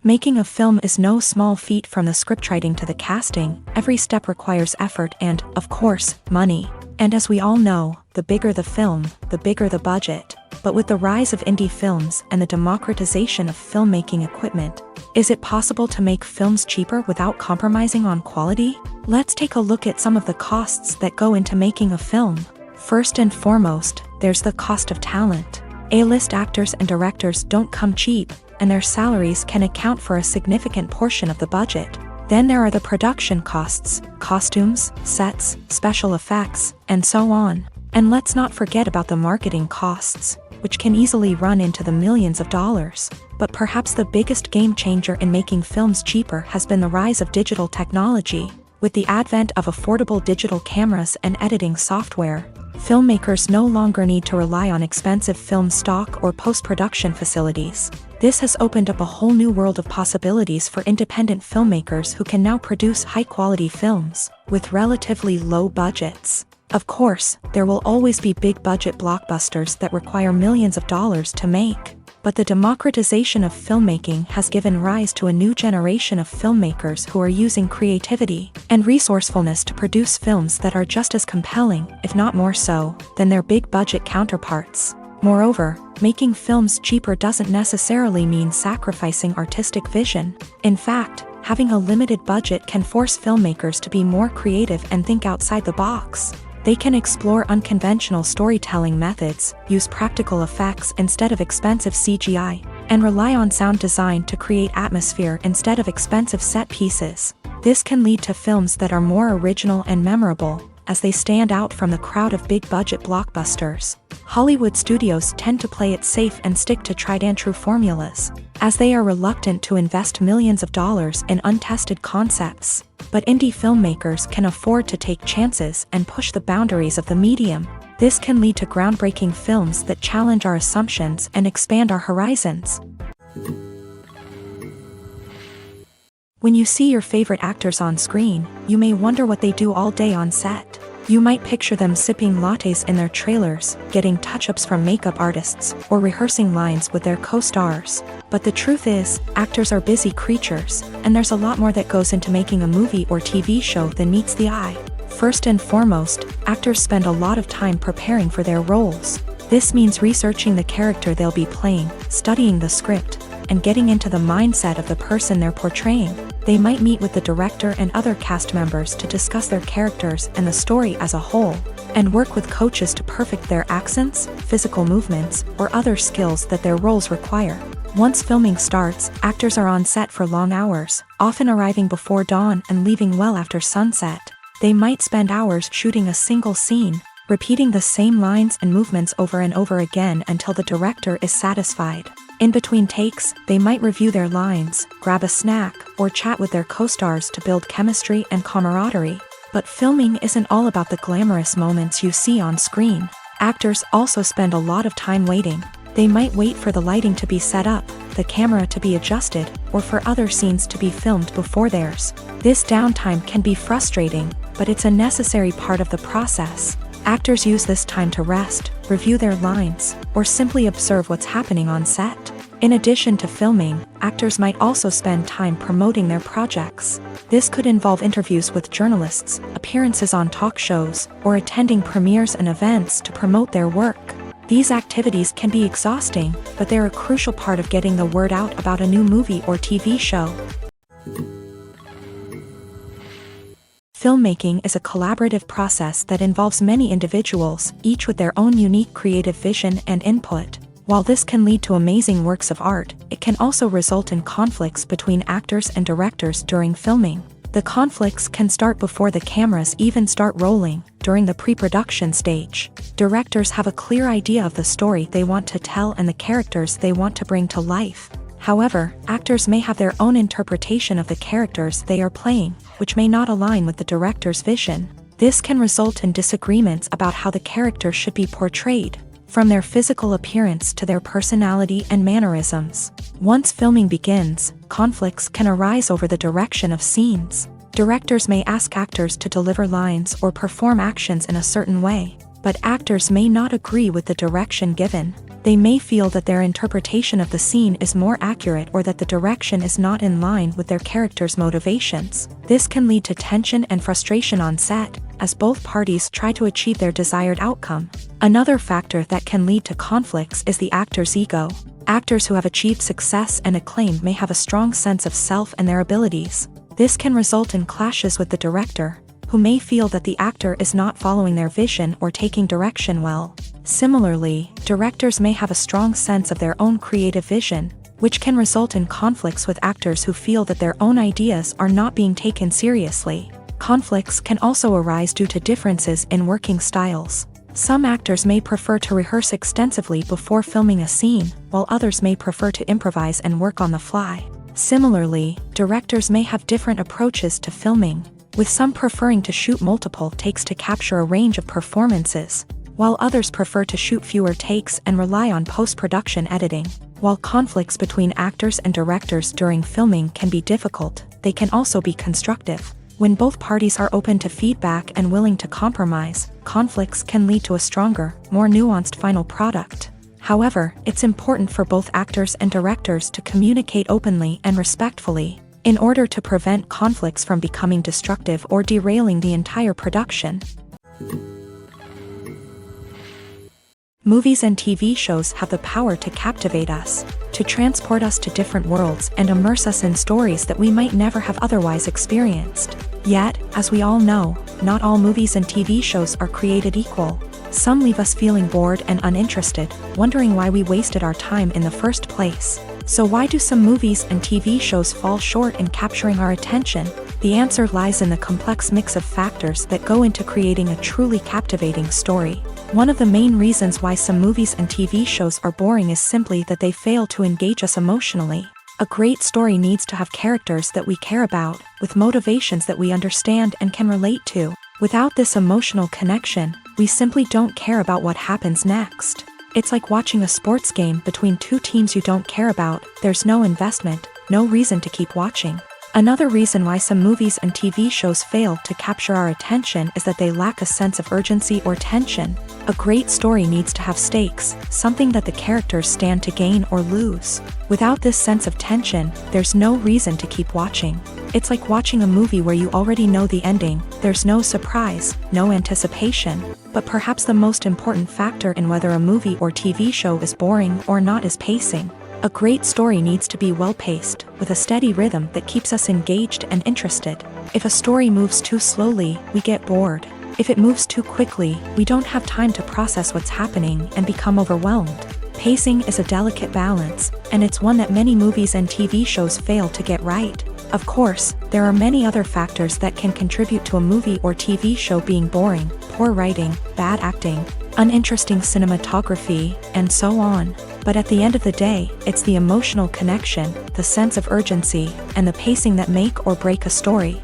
Making a film is no small feat. From the scriptwriting to the casting, every step requires effort and, of course, money. And as we all know, the bigger the film, the bigger the budget. But with the rise of indie films and the democratization of filmmaking equipment, is it possible to make films cheaper without compromising on quality? Let's take a look at some of the costs that go into making a film. First and foremost, there's the cost of talent. A-list actors and directors don't come cheap, and their salaries can account for a significant portion of the budget. Then there are the production costs, costumes, sets, special effects, and so on. And let's not forget about the marketing costs, which can easily run into the millions of dollars. But perhaps the biggest game changer in making films cheaper has been the rise of digital technology. With the advent of affordable digital cameras and editing software, filmmakers no longer need to rely on expensive film stock or post-production facilities. This has opened up a whole new world of possibilities for independent filmmakers who can now produce high-quality films with relatively low budgets. Of course, there will always be big-budget blockbusters that require millions of dollars to make. But the democratization of filmmaking has given rise to a new generation of filmmakers who are using creativity and resourcefulness to produce films that are just as compelling, if not more so, than their big-budget counterparts. Moreover, making films cheaper doesn't necessarily mean sacrificing artistic vision. In fact, having a limited budget can force filmmakers to be more creative and think outside the box. They can explore unconventional storytelling methods, use practical effects instead of expensive CGI, and rely on sound design to create atmosphere instead of expensive set pieces. This can lead to films that are more original and memorable, as they stand out from the crowd of big-budget blockbusters. Hollywood studios tend to play it safe and stick to tried-and-true formulas, as they are reluctant to invest millions of dollars in untested concepts. But indie filmmakers can afford to take chances and push the boundaries of the medium. This can lead to groundbreaking films that challenge our assumptions and expand our horizons. When you see your favorite actors on screen, you may wonder what they do all day on set. You might picture them sipping lattes in their trailers, getting touch-ups from makeup artists, or rehearsing lines with their co-stars. But the truth is, actors are busy creatures, and there's a lot more that goes into making a movie or TV show than meets the eye. First and foremost, actors spend a lot of time preparing for their roles. This means researching the character they'll be playing, studying the script, and getting into the mindset of the person they're portraying. They might meet with the director and other cast members to discuss their characters and the story as a whole, and work with coaches to perfect their accents, physical movements, or other skills that their roles require. Once filming starts, actors are on set for long hours, often arriving before dawn and leaving well after sunset. They might spend hours shooting a single scene, repeating the same lines and movements over and over again until the director is satisfied. In between takes, they might review their lines, grab a snack, or chat with their co-stars to build chemistry and camaraderie. But filming isn't all about the glamorous moments you see on screen. Actors also spend a lot of time waiting. They might wait for the lighting to be set up, the camera to be adjusted, or for other scenes to be filmed before theirs. This downtime can be frustrating, but it's a necessary part of the process. Actors use this time to rest, review their lines, or simply observe what's happening on set. In addition to filming, actors might also spend time promoting their projects. This could involve interviews with journalists, appearances on talk shows, or attending premieres and events to promote their work. These activities can be exhausting, but they're a crucial part of getting the word out about a new movie or TV show. Filmmaking is a collaborative process that involves many individuals, each with their own unique creative vision and input. While this can lead to amazing works of art, it can also result in conflicts between actors and directors during filming. The conflicts can start before the cameras even start rolling, during the pre-production stage. Directors have a clear idea of the story they want to tell and the characters they want to bring to life. However, actors may have their own interpretation of the characters they are playing, which may not align with the director's vision. This can result in disagreements about how the character should be portrayed, from their physical appearance to their personality and mannerisms. Once filming begins, conflicts can arise over the direction of scenes. Directors may ask actors to deliver lines or perform actions in a certain way, but actors may not agree with the direction given. They may feel that their interpretation of the scene is more accurate or that the direction is not in line with their character's motivations. This can lead to tension and frustration on set, as both parties try to achieve their desired outcome. Another factor that can lead to conflicts is the actor's ego. Actors who have achieved success and acclaim may have a strong sense of self and their abilities. This can result in clashes with the director, who may feel that the actor is not following their vision or taking direction well. Similarly, directors may have a strong sense of their own creative vision, which can result in conflicts with actors who feel that their own ideas are not being taken seriously. Conflicts can also arise due to differences in working styles. Some actors may prefer to rehearse extensively before filming a scene, while others may prefer to improvise and work on the fly. Similarly, directors may have different approaches to filming, with some preferring to shoot multiple takes to capture a range of performances, while others prefer to shoot fewer takes and rely on post-production editing. While conflicts between actors and directors during filming can be difficult, they can also be constructive. When both parties are open to feedback and willing to compromise, conflicts can lead to a stronger, more nuanced final product. However, it's important for both actors and directors to communicate openly and respectfully, in order to prevent conflicts from becoming destructive or derailing the entire production. Movies and TV shows have the power to captivate us, to transport us to different worlds and immerse us in stories that we might never have otherwise experienced. Yet, as we all know, not all movies and TV shows are created equal. Some leave us feeling bored and uninterested, wondering why we wasted our time in the first place. So why do some movies and TV shows fall short in capturing our attention? The answer lies in the complex mix of factors that go into creating a truly captivating story. One of the main reasons why some movies and TV shows are boring is simply that they fail to engage us emotionally. A great story needs to have characters that we care about, with motivations that we understand and can relate to. Without this emotional connection, we simply don't care about what happens next. It's like watching a sports game between two teams you don't care about. There's no investment, no reason to keep watching. Another reason why some movies and TV shows fail to capture our attention is that they lack a sense of urgency or tension. A great story needs to have stakes, something that the characters stand to gain or lose. Without this sense of tension, there's no reason to keep watching. It's like watching a movie where you already know the ending. There's no surprise, no anticipation. But perhaps the most important factor in whether a movie or TV show is boring or not is pacing. A great story needs to be well-paced, with a steady rhythm that keeps us engaged and interested. If a story moves too slowly, we get bored. If it moves too quickly, we don't have time to process what's happening and become overwhelmed. Pacing is a delicate balance, and it's one that many movies and TV shows fail to get right. Of course, there are many other factors that can contribute to a movie or TV show being boring: poor writing, bad acting, uninteresting cinematography, and so on. But at the end of the day, it's the emotional connection, the sense of urgency, and the pacing that make or break a story.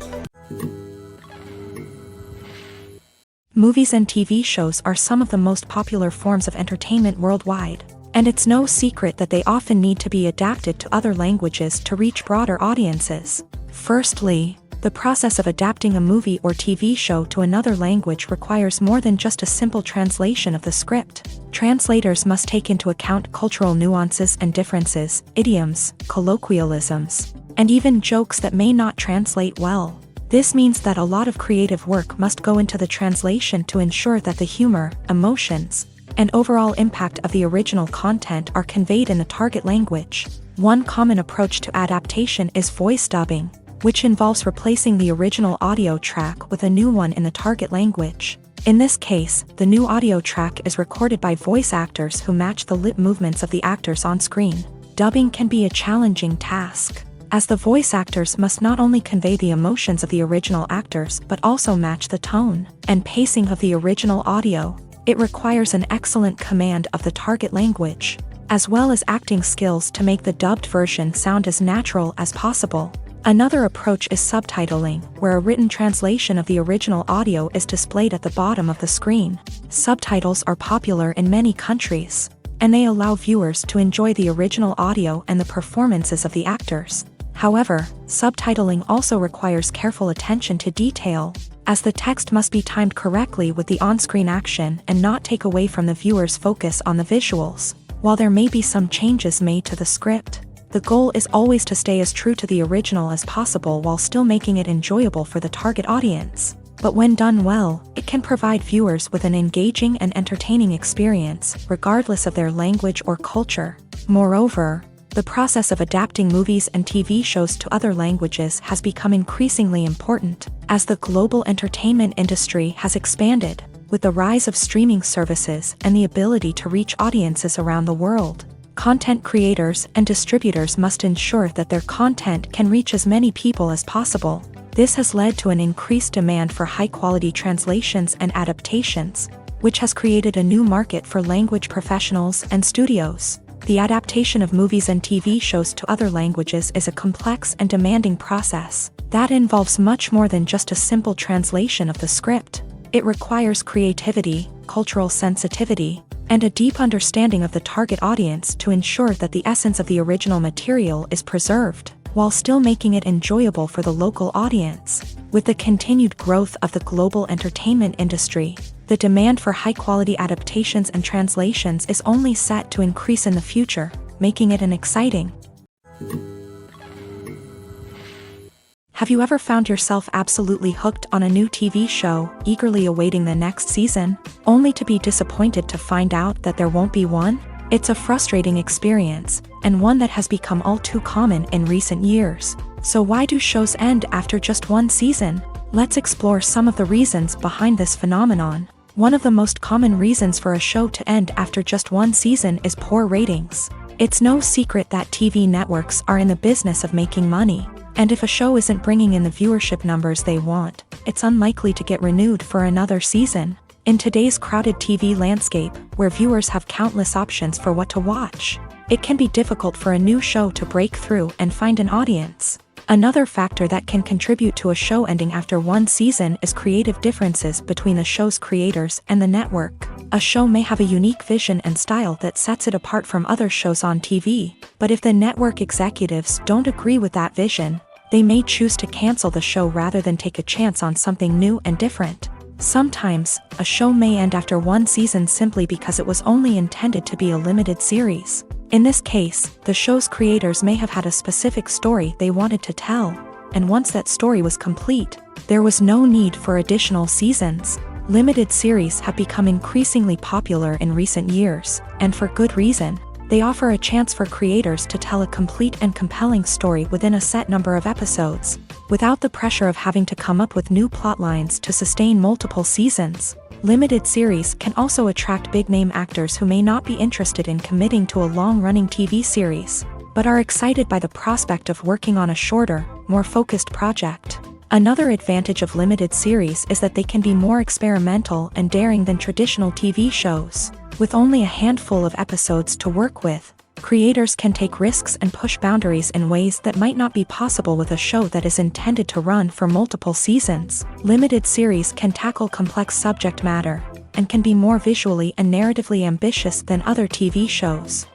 Movies and TV shows are some of the most popular forms of entertainment worldwide, and it's no secret that they often need to be adapted to other languages to reach broader audiences. Firstly, the process of adapting a movie or TV show to another language requires more than just a simple translation of the script. Translators must take into account cultural nuances and differences, idioms, colloquialisms, and even jokes that may not translate well. This means that a lot of creative work must go into the translation to ensure that the humor, emotions, and overall impact of the original content are conveyed in the target language. One common approach to adaptation is voice dubbing, which involves replacing the original audio track with a new one in the target language. In this case, the new audio track is recorded by voice actors who match the lip movements of the actors on screen. Dubbing can be a challenging task, as the voice actors must not only convey the emotions of the original actors but also match the tone and pacing of the original audio. It requires an excellent command of the target language, as well as acting skills to make the dubbed version sound as natural as possible. Another approach is subtitling, where a written translation of the original audio is displayed at the bottom of the screen. Subtitles are popular in many countries, and they allow viewers to enjoy the original audio and the performances of the actors. However, subtitling also requires careful attention to detail, as the text must be timed correctly with the on-screen action and not take away from the viewer's focus on the visuals. While there may be some changes made to the script, the goal is always to stay as true to the original as possible while still making it enjoyable for the target audience. But when done well, it can provide viewers with an engaging and entertaining experience, regardless of their language or culture. Moreover, the process of adapting movies and TV shows to other languages has become increasingly important, as the global entertainment industry has expanded, with the rise of streaming services and the ability to reach audiences around the world. Content creators and distributors must ensure that their content can reach as many people as possible. This has led to an increased demand for high-quality translations and adaptations, which has created a new market for language professionals and studios. The adaptation of movies and TV shows to other languages is a complex and demanding process that involves much more than just a simple translation of the script. It requires creativity, cultural sensitivity, and a deep understanding of the target audience to ensure that the essence of the original material is preserved, while still making it enjoyable for the local audience. With the continued growth of the global entertainment industry, the demand for high-quality adaptations and translations is only set to increase in the future, making it an exciting. Have you ever found yourself absolutely hooked on a new TV show, eagerly awaiting the next season, only to be disappointed to find out that there won't be one? It's a frustrating experience, and one that has become all too common in recent years. So why do shows end after just one season? Let's explore some of the reasons behind this phenomenon. One of the most common reasons for a show to end after just one season is poor ratings. It's no secret that TV networks are in the business of making money. And if a show isn't bringing in the viewership numbers they want, it's unlikely to get renewed for another season. In today's crowded TV landscape, where viewers have countless options for what to watch, it can be difficult for a new show to break through and find an audience. Another factor that can contribute to a show ending after one season is creative differences between the show's creators and the network. A show may have a unique vision and style that sets it apart from other shows on TV, but if the network executives don't agree with that vision, they may choose to cancel the show rather than take a chance on something new and different. Sometimes, a show may end after one season simply because it was only intended to be a limited series. In this case, the show's creators may have had a specific story they wanted to tell, and once that story was complete, there was no need for additional seasons. Limited series have become increasingly popular in recent years, and for good reason. They offer a chance for creators to tell a complete and compelling story within a set number of episodes, without the pressure of having to come up with new plot lines to sustain multiple seasons. Limited series can also attract big-name actors who may not be interested in committing to a long-running TV series, but are excited by the prospect of working on a shorter, more focused project. Another advantage of limited series is that they can be more experimental and daring than traditional TV shows. With only a handful of episodes to work with, creators can take risks and push boundaries in ways that might not be possible with a show that is intended to run for multiple seasons. Limited series can tackle complex subject matter, and can be more visually and narratively ambitious than other TV shows.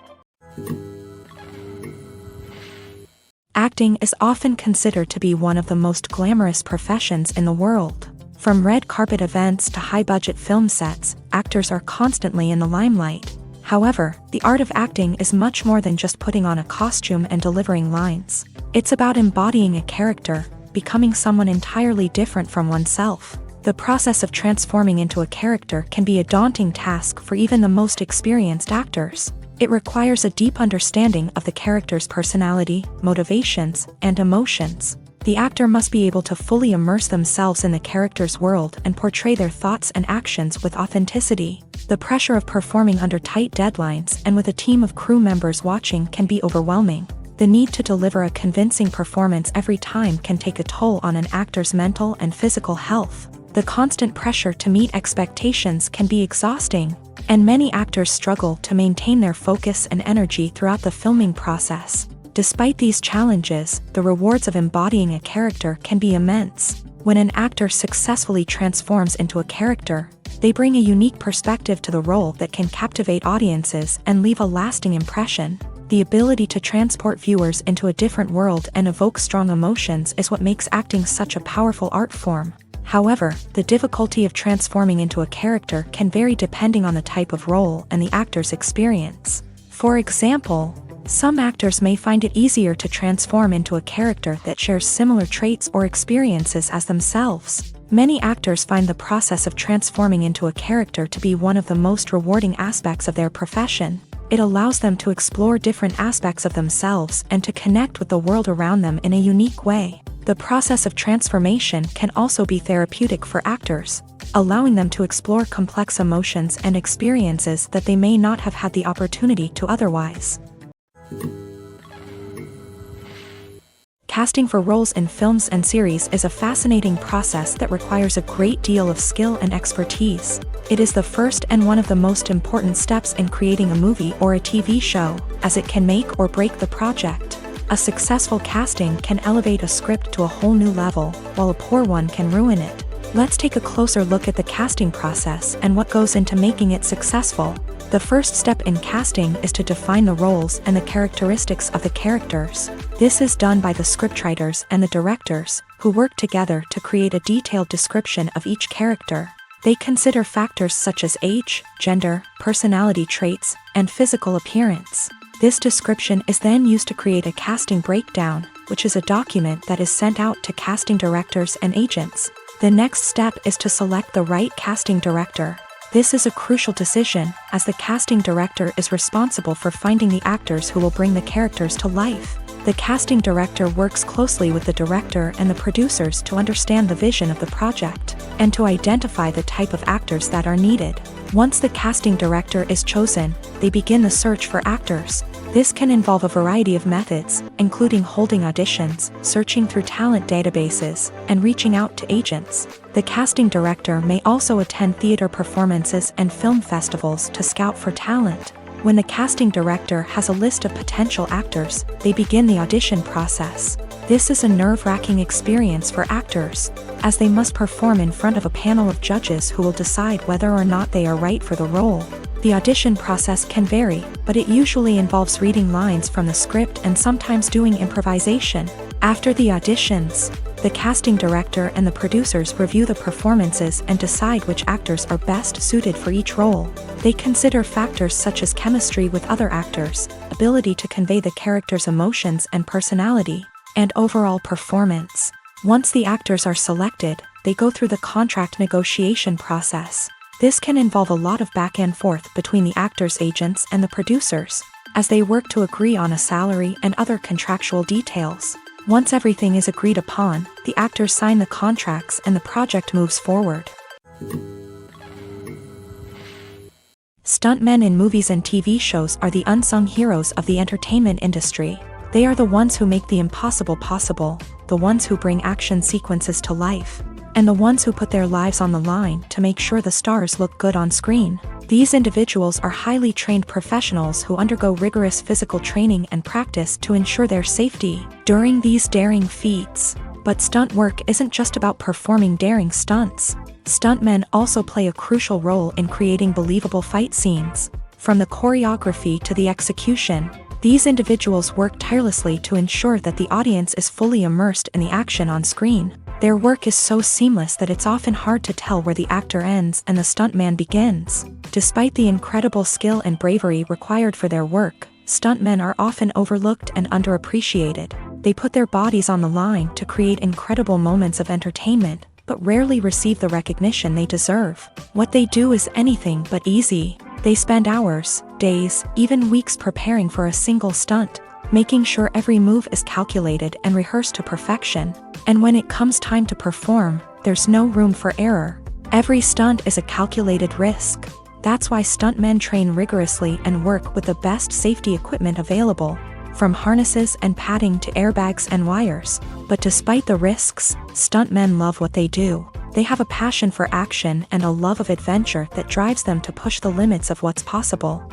Acting is often considered to be one of the most glamorous professions in the world. From red carpet events to high-budget film sets, actors are constantly in the limelight. However, the art of acting is much more than just putting on a costume and delivering lines. It's about embodying a character, becoming someone entirely different from oneself. The process of transforming into a character can be a daunting task for even the most experienced actors. It requires a deep understanding of the character's personality, motivations, and emotions. The actor must be able to fully immerse themselves in the character's world and portray their thoughts and actions with authenticity. The pressure of performing under tight deadlines and with a team of crew members watching can be overwhelming. The need to deliver a convincing performance every time can take a toll on an actor's mental and physical health. The constant pressure to meet expectations can be exhausting, and many actors struggle to maintain their focus and energy throughout the filming process. Despite these challenges, the rewards of embodying a character can be immense. When an actor successfully transforms into a character, they bring a unique perspective to the role that can captivate audiences and leave a lasting impression. The ability to transport viewers into a different world and evoke strong emotions is what makes acting such a powerful art form. However, the difficulty of transforming into a character can vary depending on the type of role and the actor's experience. For example, some actors may find it easier to transform into a character that shares similar traits or experiences as themselves. Many actors find the process of transforming into a character to be one of the most rewarding aspects of their profession. It allows them to explore different aspects of themselves and to connect with the world around them in a unique way. The process of transformation can also be therapeutic for actors, allowing them to explore complex emotions and experiences that they may not have had the opportunity to otherwise. Casting for roles in films and series is a fascinating process that requires a great deal of skill and expertise. It is the first and one of the most important steps in creating a movie or a TV show, as it can make or break the project. A successful casting can elevate a script to a whole new level, while a poor one can ruin it. Let's take a closer look at the casting process and what goes into making it successful. The first step in casting is to define the roles and the characteristics of the characters. This is done by the scriptwriters and the directors, who work together to create a detailed description of each character. They consider factors such as age, gender, personality traits, and physical appearance. This description is then used to create a casting breakdown, which is a document that is sent out to casting directors and agents. The next step is to select the right casting director. This is a crucial decision, as the casting director is responsible for finding the actors who will bring the characters to life. The casting director works closely with the director and the producers to understand the vision of the project, and to identify the type of actors that are needed. Once the casting director is chosen, they begin the search for actors. This can involve a variety of methods, including holding auditions, searching through talent databases, and reaching out to agents. The casting director may also attend theater performances and film festivals to scout for talent. When the casting director has a list of potential actors, they begin the audition process. This is a nerve-wracking experience for actors, as they must perform in front of a panel of judges who will decide whether or not they are right for the role. The audition process can vary, but it usually involves reading lines from the script and sometimes doing improvisation. After the auditions, the casting director and the producers review the performances and decide which actors are best suited for each role. They consider factors such as chemistry with other actors, ability to convey the character's emotions and personality, and overall performance. Once the actors are selected, they go through the contract negotiation process. This can involve a lot of back and forth between the actors' agents and the producers, as they work to agree on a salary and other contractual details. Once everything is agreed upon, the actors sign the contracts and the project moves forward. Stuntmen in movies and TV shows are the unsung heroes of the entertainment industry. They are the ones who make the impossible possible, the ones who bring action sequences to life, and the ones who put their lives on the line to make sure the stars look good on screen. These individuals are highly trained professionals who undergo rigorous physical training and practice to ensure their safety during these daring feats. But stunt work isn't just about performing daring stunts. Stuntmen also play a crucial role in creating believable fight scenes. From the choreography to the execution, these individuals work tirelessly to ensure that the audience is fully immersed in the action on screen. Their work is so seamless that it's often hard to tell where the actor ends and the stuntman begins. Despite the incredible skill and bravery required for their work, stuntmen are often overlooked and underappreciated. They put their bodies on the line to create incredible moments of entertainment, but rarely receive the recognition they deserve. What they do is anything but easy. They spend hours, days, even weeks preparing for a single stunt, making sure every move is calculated and rehearsed to perfection. And when it comes time to perform, there's no room for error. Every stunt is a calculated risk. That's why stuntmen train rigorously and work with the best safety equipment available, from harnesses and padding to airbags and wires. But despite the risks, stuntmen love what they do. They have a passion for action and a love of adventure that drives them to push the limits of what's possible.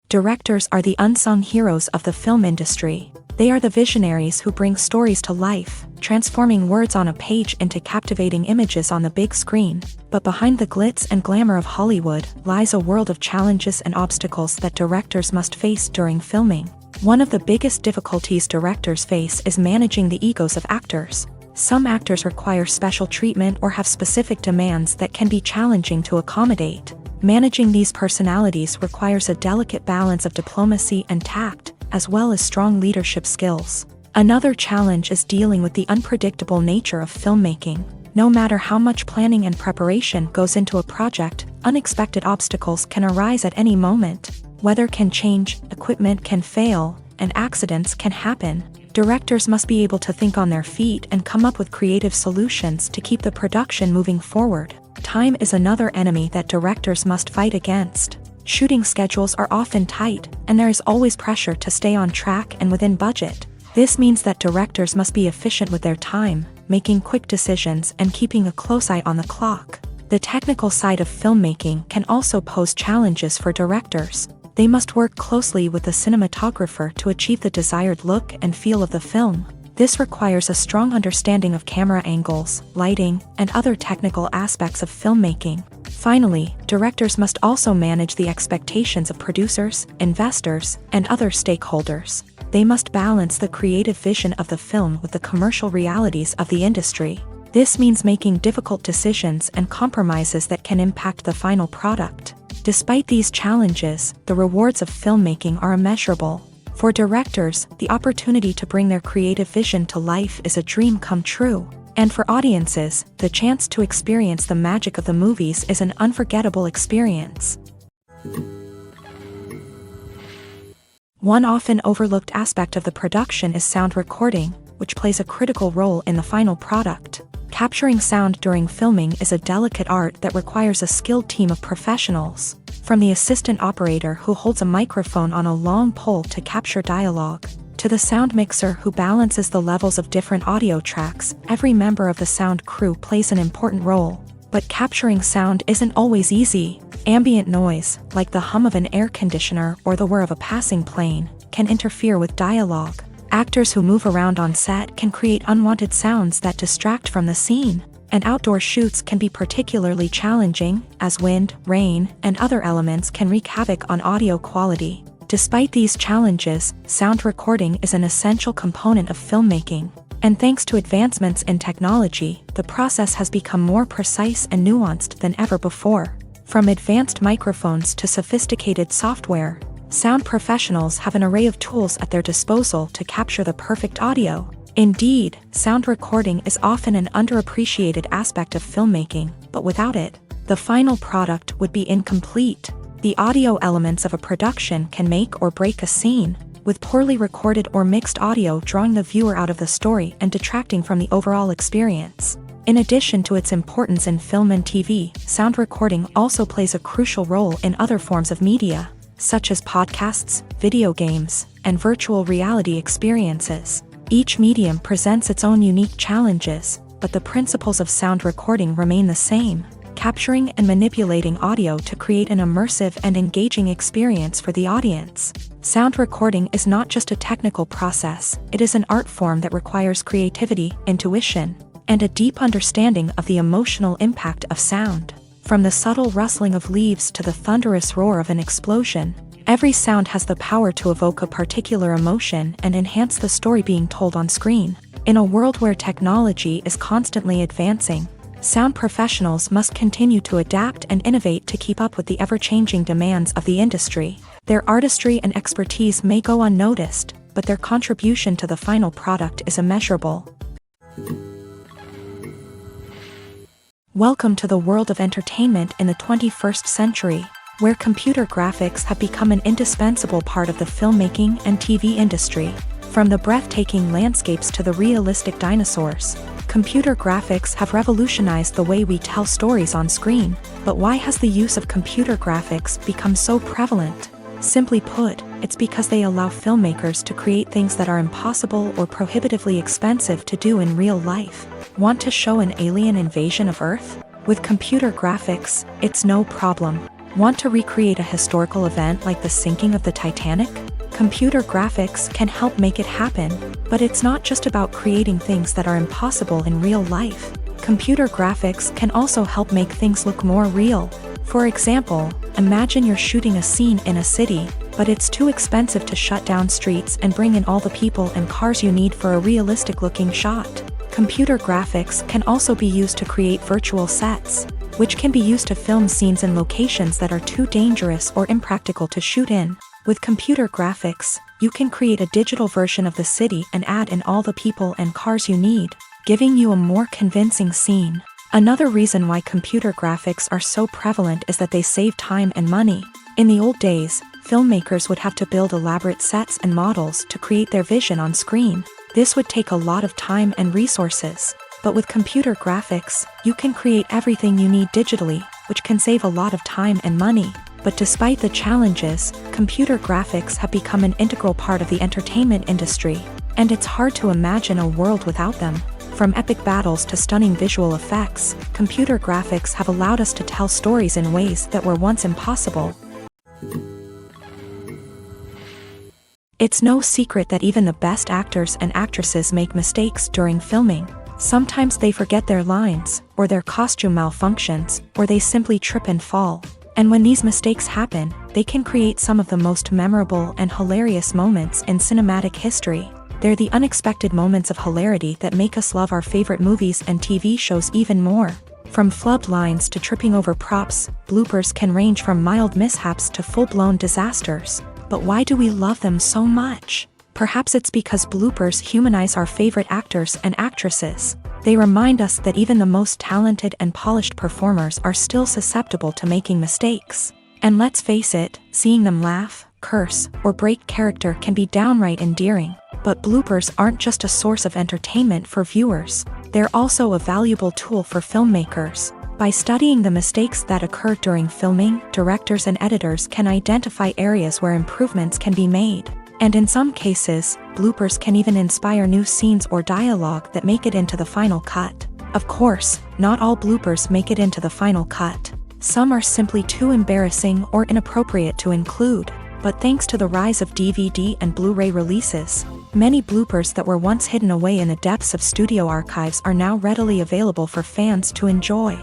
Directors are the unsung heroes of the film industry. They are the visionaries who bring stories to life, transforming words on a page into captivating images on the big screen. But behind the glitz and glamour of Hollywood lies a world of challenges and obstacles that directors must face during filming. One of the biggest difficulties directors face is managing the egos of actors. Some actors require special treatment or have specific demands that can be challenging to accommodate. Managing these personalities requires a delicate balance of diplomacy and tact, as well as strong leadership skills. Another challenge is dealing with the unpredictable nature of filmmaking. No matter how much planning and preparation goes into a project, unexpected obstacles can arise at any moment. Weather can change, equipment can fail, and accidents can happen. Directors must be able to think on their feet and come up with creative solutions to keep the production moving forward. Time is another enemy that directors must fight against. Shooting schedules are often tight, and there is always pressure to stay on track and within budget. This means that directors must be efficient with their time, making quick decisions and keeping a close eye on the clock. The technical side of filmmaking can also pose challenges for directors. They must work closely with the cinematographer to achieve the desired look and feel of the film. This requires a strong understanding of camera angles, lighting, and other technical aspects of filmmaking. Finally, directors must also manage the expectations of producers, investors, and other stakeholders. They must balance the creative vision of the film with the commercial realities of the industry. This means making difficult decisions and compromises that can impact the final product. Despite these challenges, the rewards of filmmaking are immeasurable. For directors, the opportunity to bring their creative vision to life is a dream come true. And for audiences, the chance to experience the magic of the movies is an unforgettable experience. One often overlooked aspect of the production is sound recording, which plays a critical role in the final product. Capturing sound during filming is a delicate art that requires a skilled team of professionals. From the assistant operator who holds a microphone on a long pole to capture dialogue, to the sound mixer who balances the levels of different audio tracks, every member of the sound crew plays an important role. But capturing sound isn't always easy. Ambient noise, like the hum of an air conditioner or the whir of a passing plane, can interfere with dialogue. Actors who move around on set can create unwanted sounds that distract from the scene. And outdoor shoots can be particularly challenging, as wind, rain, and other elements can wreak havoc on audio quality. Despite these challenges, sound recording is an essential component of filmmaking. And thanks to advancements in technology, the process has become more precise and nuanced than ever before. From advanced microphones to sophisticated software, sound professionals have an array of tools at their disposal to capture the perfect audio. Indeed, sound recording is often an underappreciated aspect of filmmaking, but without it, the final product would be incomplete. The audio elements of a production can make or break a scene, with poorly recorded or mixed audio drawing the viewer out of the story and detracting from the overall experience. In addition to its importance in film and TV, sound recording also plays a crucial role in other forms of media, such as podcasts, video games, and virtual reality experiences. Each medium presents its own unique challenges, but the principles of sound recording remain the same, capturing and manipulating audio to create an immersive and engaging experience for the audience. Sound recording is not just a technical process, it is an art form that requires creativity, intuition, and a deep understanding of the emotional impact of sound. From the subtle rustling of leaves to the thunderous roar of an explosion, every sound has the power to evoke a particular emotion and enhance the story being told on screen. In a world where technology is constantly advancing, sound professionals must continue to adapt and innovate to keep up with the ever-changing demands of the industry. Their artistry and expertise may go unnoticed, but their contribution to the final product is immeasurable. Welcome to the world of entertainment in the 21st century, where computer graphics have become an indispensable part of the filmmaking and TV industry. From the breathtaking landscapes to the realistic dinosaurs, computer graphics have revolutionized the way we tell stories on screen. But why has the use of computer graphics become so prevalent? Simply put, it's because they allow filmmakers to create things that are impossible or prohibitively expensive to do in real life. Want to show an alien invasion of Earth? With computer graphics, it's no problem. Want to recreate a historical event like the sinking of the Titanic? Computer graphics can help make it happen, but it's not just about creating things that are impossible in real life. Computer graphics can also help make things look more real. For example, imagine you're shooting a scene in a city, but it's too expensive to shut down streets and bring in all the people and cars you need for a realistic-looking shot. Computer graphics can also be used to create virtual sets, which can be used to film scenes in locations that are too dangerous or impractical to shoot in. With computer graphics, you can create a digital version of the city and add in all the people and cars you need, giving you a more convincing scene. Another reason why computer graphics are so prevalent is that they save time and money. In the old days, filmmakers would have to build elaborate sets and models to create their vision on screen. This would take a lot of time and resources. But with computer graphics, you can create everything you need digitally, which can save a lot of time and money. But despite the challenges, computer graphics have become an integral part of the entertainment industry, and it's hard to imagine a world without them. From epic battles to stunning visual effects, computer graphics have allowed us to tell stories in ways that were once impossible. It's no secret that even the best actors and actresses make mistakes during filming. Sometimes they forget their lines, or their costume malfunctions, or they simply trip and fall. And when these mistakes happen, they can create some of the most memorable and hilarious moments in cinematic history. They're the unexpected moments of hilarity that make us love our favorite movies and TV shows even more. From flubbed lines to tripping over props, bloopers can range from mild mishaps to full-blown disasters. But why do we love them so much? Perhaps it's because bloopers humanize our favorite actors and actresses. They remind us that even the most talented and polished performers are still susceptible to making mistakes. And let's face it, seeing them laugh, curse, or break character can be downright endearing. But bloopers aren't just a source of entertainment for viewers. They're also a valuable tool for filmmakers. By studying the mistakes that occur during filming, directors and editors can identify areas where improvements can be made. And in some cases, bloopers can even inspire new scenes or dialogue that make it into the final cut. Of course, not all bloopers make it into the final cut. Some are simply too embarrassing or inappropriate to include. But thanks to the rise of DVD and Blu-ray releases, many bloopers that were once hidden away in the depths of studio archives are now readily available for fans to enjoy.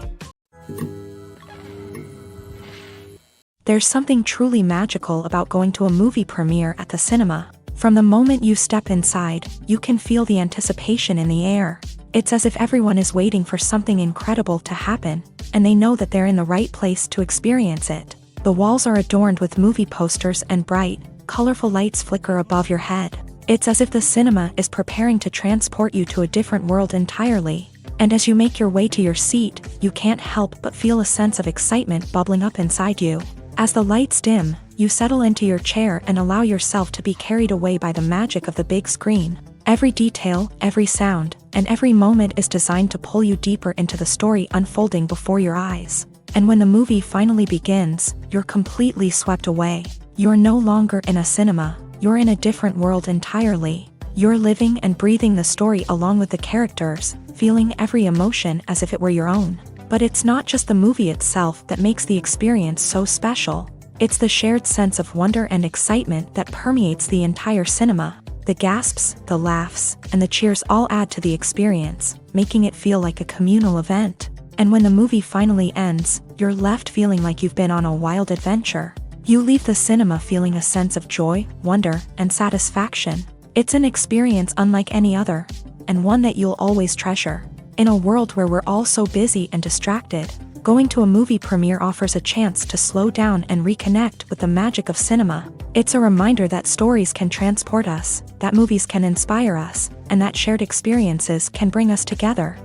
There's something truly magical about going to a movie premiere at the cinema. From the moment you step inside, you can feel the anticipation in the air. It's as if everyone is waiting for something incredible to happen, and they know that they're in the right place to experience it. The walls are adorned with movie posters and bright, colorful lights flicker above your head. It's as if the cinema is preparing to transport you to a different world entirely. And as you make your way to your seat, you can't help but feel a sense of excitement bubbling up inside you. As the lights dim, you settle into your chair and allow yourself to be carried away by the magic of the big screen. Every detail, every sound, and every moment is designed to pull you deeper into the story unfolding before your eyes. And when the movie finally begins, you're completely swept away. You're no longer in a cinema, you're in a different world entirely. You're living and breathing the story along with the characters, feeling every emotion as if it were your own. But it's not just the movie itself that makes the experience so special. It's the shared sense of wonder and excitement that permeates the entire cinema. The gasps, the laughs, and the cheers all add to the experience, making it feel like a communal event. And when the movie finally ends, you're left feeling like you've been on a wild adventure. You leave the cinema feeling a sense of joy, wonder, and satisfaction. It's an experience unlike any other, and one that you'll always treasure. In a world where we're all so busy and distracted, going to a movie premiere offers a chance to slow down and reconnect with the magic of cinema. It's a reminder that stories can transport us, that movies can inspire us, and that shared experiences can bring us together.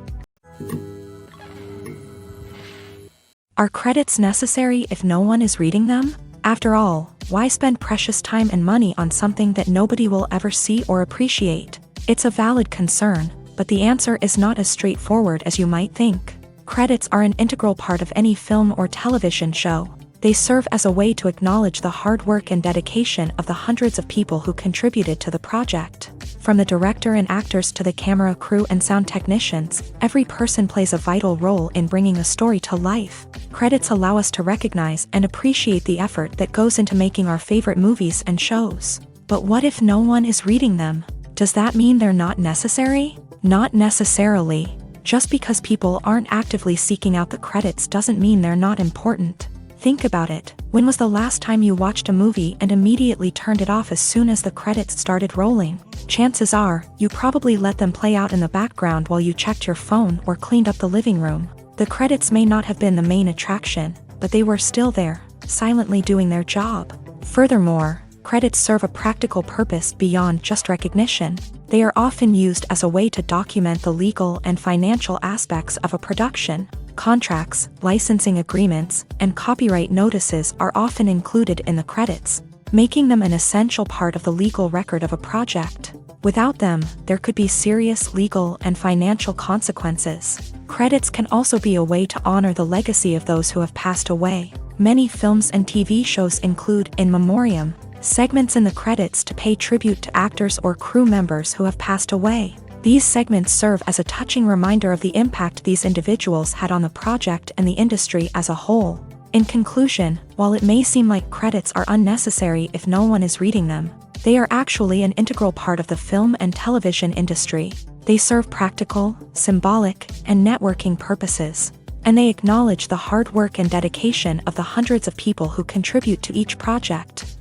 Are credits necessary if no one is reading them? After all, why spend precious time and money on something that nobody will ever see or appreciate? It's a valid concern, but the answer is not as straightforward as you might think. Credits are an integral part of any film or television show. They serve as a way to acknowledge the hard work and dedication of the hundreds of people who contributed to the project. From the director and actors to the camera crew and sound technicians, every person plays a vital role in bringing a story to life. Credits allow us to recognize and appreciate the effort that goes into making our favorite movies and shows. But what if no one is reading them? Does that mean they're not necessary? Not necessarily. Just because people aren't actively seeking out the credits doesn't mean they're not important. Think about it. When was the last time you watched a movie and immediately turned it off as soon as the credits started rolling? Chances are, you probably let them play out in the background while you checked your phone or cleaned up the living room. The credits may not have been the main attraction, but they were still there, silently doing their job. Furthermore, credits serve a practical purpose beyond just recognition. They are often used as a way to document the legal and financial aspects of a production. Contracts, licensing agreements, and copyright notices are often included in the credits, making them an essential part of the legal record of a project. Without them, there could be serious legal and financial consequences. Credits can also be a way to honor the legacy of those who have passed away. Many films and TV shows include in memoriam segments in the credits to pay tribute to actors or crew members who have passed away. These segments serve as a touching reminder of the impact these individuals had on the project and the industry as a whole. In conclusion, while it may seem like credits are unnecessary if no one is reading them, they are actually an integral part of the film and television industry. They serve practical, symbolic, and networking purposes, and they acknowledge the hard work and dedication of the hundreds of people who contribute to each project.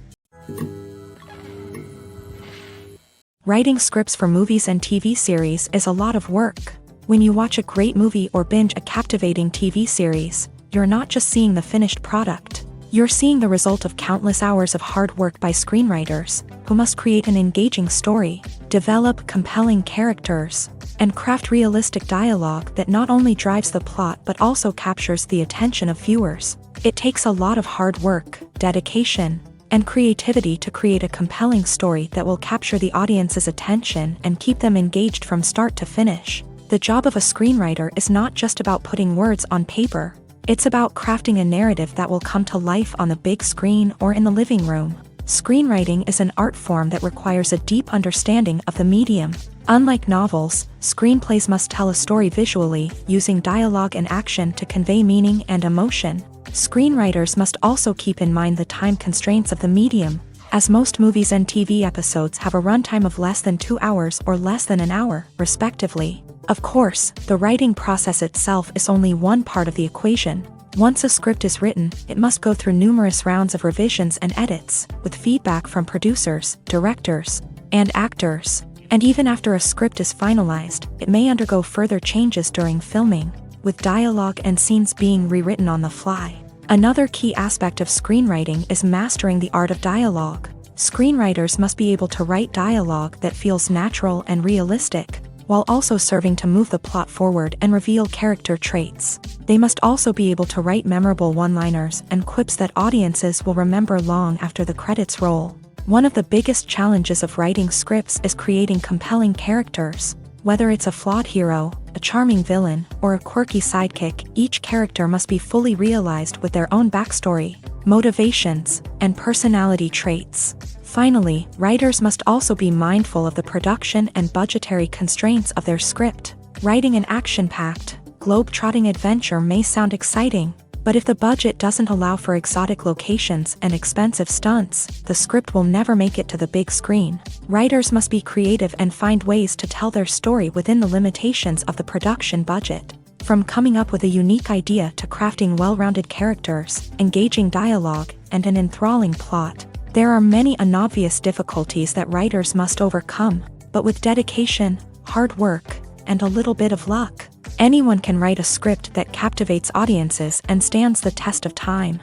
Writing scripts for movies and TV series is a lot of work. When you watch a great movie or binge a captivating TV series, you're not just seeing the finished product. You're seeing the result of countless hours of hard work by screenwriters, who must create an engaging story, develop compelling characters, and craft realistic dialogue that not only drives the plot but also captures the attention of viewers. It takes a lot of hard work, dedication, and creativity to create a compelling story that will capture the audience's attention and keep them engaged from start to finish. The job of a screenwriter is not just about putting words on paper. It's about crafting a narrative that will come to life on the big screen or in the living room. Screenwriting is an art form that requires a deep understanding of the medium. Unlike novels, screenplays must tell a story visually, using dialogue and action to convey meaning and emotion. Screenwriters must also keep in mind the time constraints of the medium, as most movies and TV episodes have a runtime of less than 2 hours or less than an hour, respectively. Of course, the writing process itself is only one part of the equation. Once a script is written, it must go through numerous rounds of revisions and edits, with feedback from producers, directors, and actors. And even after a script is finalized, it may undergo further changes during filming, with dialogue and scenes being rewritten on the fly. Another key aspect of screenwriting is mastering the art of dialogue. Screenwriters must be able to write dialogue that feels natural and realistic, while also serving to move the plot forward and reveal character traits. They must also be able to write memorable one-liners and quips that audiences will remember long after the credits roll. One of the biggest challenges of writing scripts is creating compelling characters. Whether it's a flawed hero, a charming villain, or a quirky sidekick, each character must be fully realized with their own backstory, motivations, and personality traits. Finally, writers must also be mindful of the production and budgetary constraints of their script. Writing an action-packed, globe-trotting adventure may sound exciting, but if the budget doesn't allow for exotic locations and expensive stunts, the script will never make it to the big screen. Writers must be creative and find ways to tell their story within the limitations of the production budget. From coming up with a unique idea to crafting well-rounded characters, engaging dialogue, and an enthralling plot, there are many unobvious difficulties that writers must overcome, but with dedication, hard work, and a little bit of luck, anyone can write a script that captivates audiences and stands the test of time.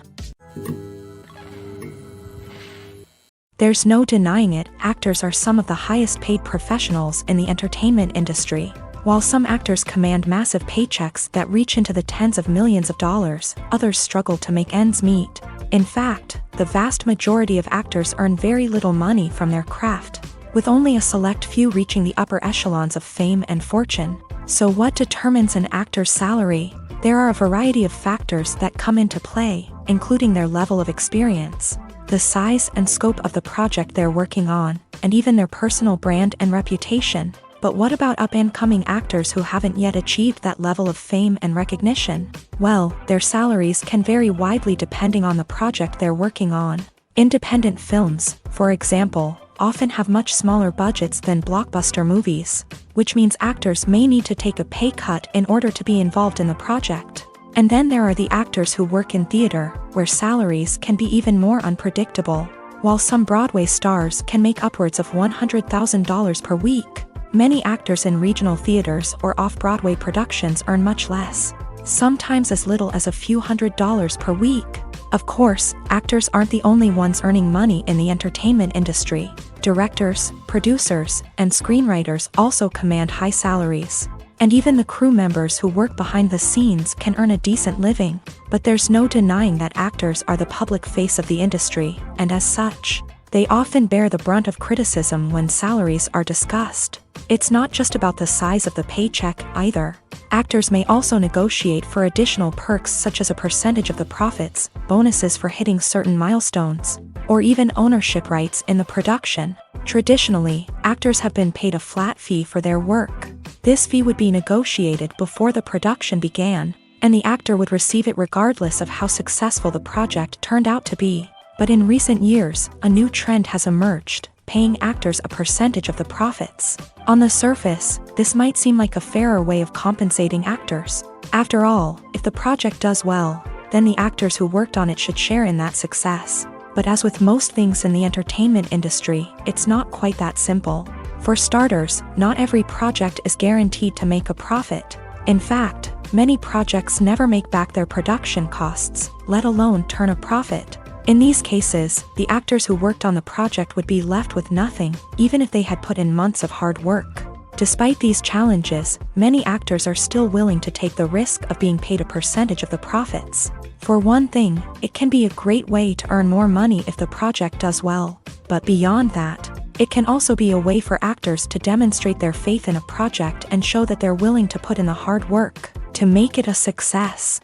There's no denying it, actors are some of the highest paid professionals in the entertainment industry. While some actors command massive paychecks that reach into the tens of millions of dollars, others struggle to make ends meet. In fact, the vast majority of actors earn very little money from their craft, with only a select few reaching the upper echelons of fame and fortune. So what determines an actor's salary? There are a variety of factors that come into play, including their level of experience, the size and scope of the project they're working on, and even their personal brand and reputation. But what about up-and-coming actors who haven't yet achieved that level of fame and recognition? Well, their salaries can vary widely depending on the project they're working on. Independent films, for example, often have much smaller budgets than blockbuster movies, which means actors may need to take a pay cut in order to be involved in the project. And then there are the actors who work in theater, where salaries can be even more unpredictable. While some Broadway stars can make upwards of $100,000 per week, many actors in regional theaters or off-Broadway productions earn much less, sometimes as little as a few $100s per week. Of course, actors aren't the only ones earning money in the entertainment industry. Directors, producers, and screenwriters also command high salaries. And even the crew members who work behind the scenes can earn a decent living. But there's no denying that actors are the public face of the industry, and as such, they often bear the brunt of criticism when salaries are discussed. It's not just about the size of the paycheck, either. Actors may also negotiate for additional perks such as a percentage of the profits, bonuses for hitting certain milestones, or even ownership rights in the production. Traditionally, actors have been paid a flat fee for their work. This fee would be negotiated before the production began, and the actor would receive it regardless of how successful the project turned out to be. But in recent years, a new trend has emerged, paying actors a percentage of the profits. On the surface, this might seem like a fairer way of compensating actors. After all, if the project does well, then the actors who worked on it should share in that success. But as with most things in the entertainment industry, it's not quite that simple. For starters, not every project is guaranteed to make a profit. In fact, many projects never make back their production costs, let alone turn a profit. In these cases, the actors who worked on the project would be left with nothing, even if they had put in months of hard work. Despite these challenges, many actors are still willing to take the risk of being paid a percentage of the profits. For one thing, it can be a great way to earn more money if the project does well. But beyond that, It can also be a way for actors to demonstrate their faith in a project and show that they're willing to put in the hard work to make it a success.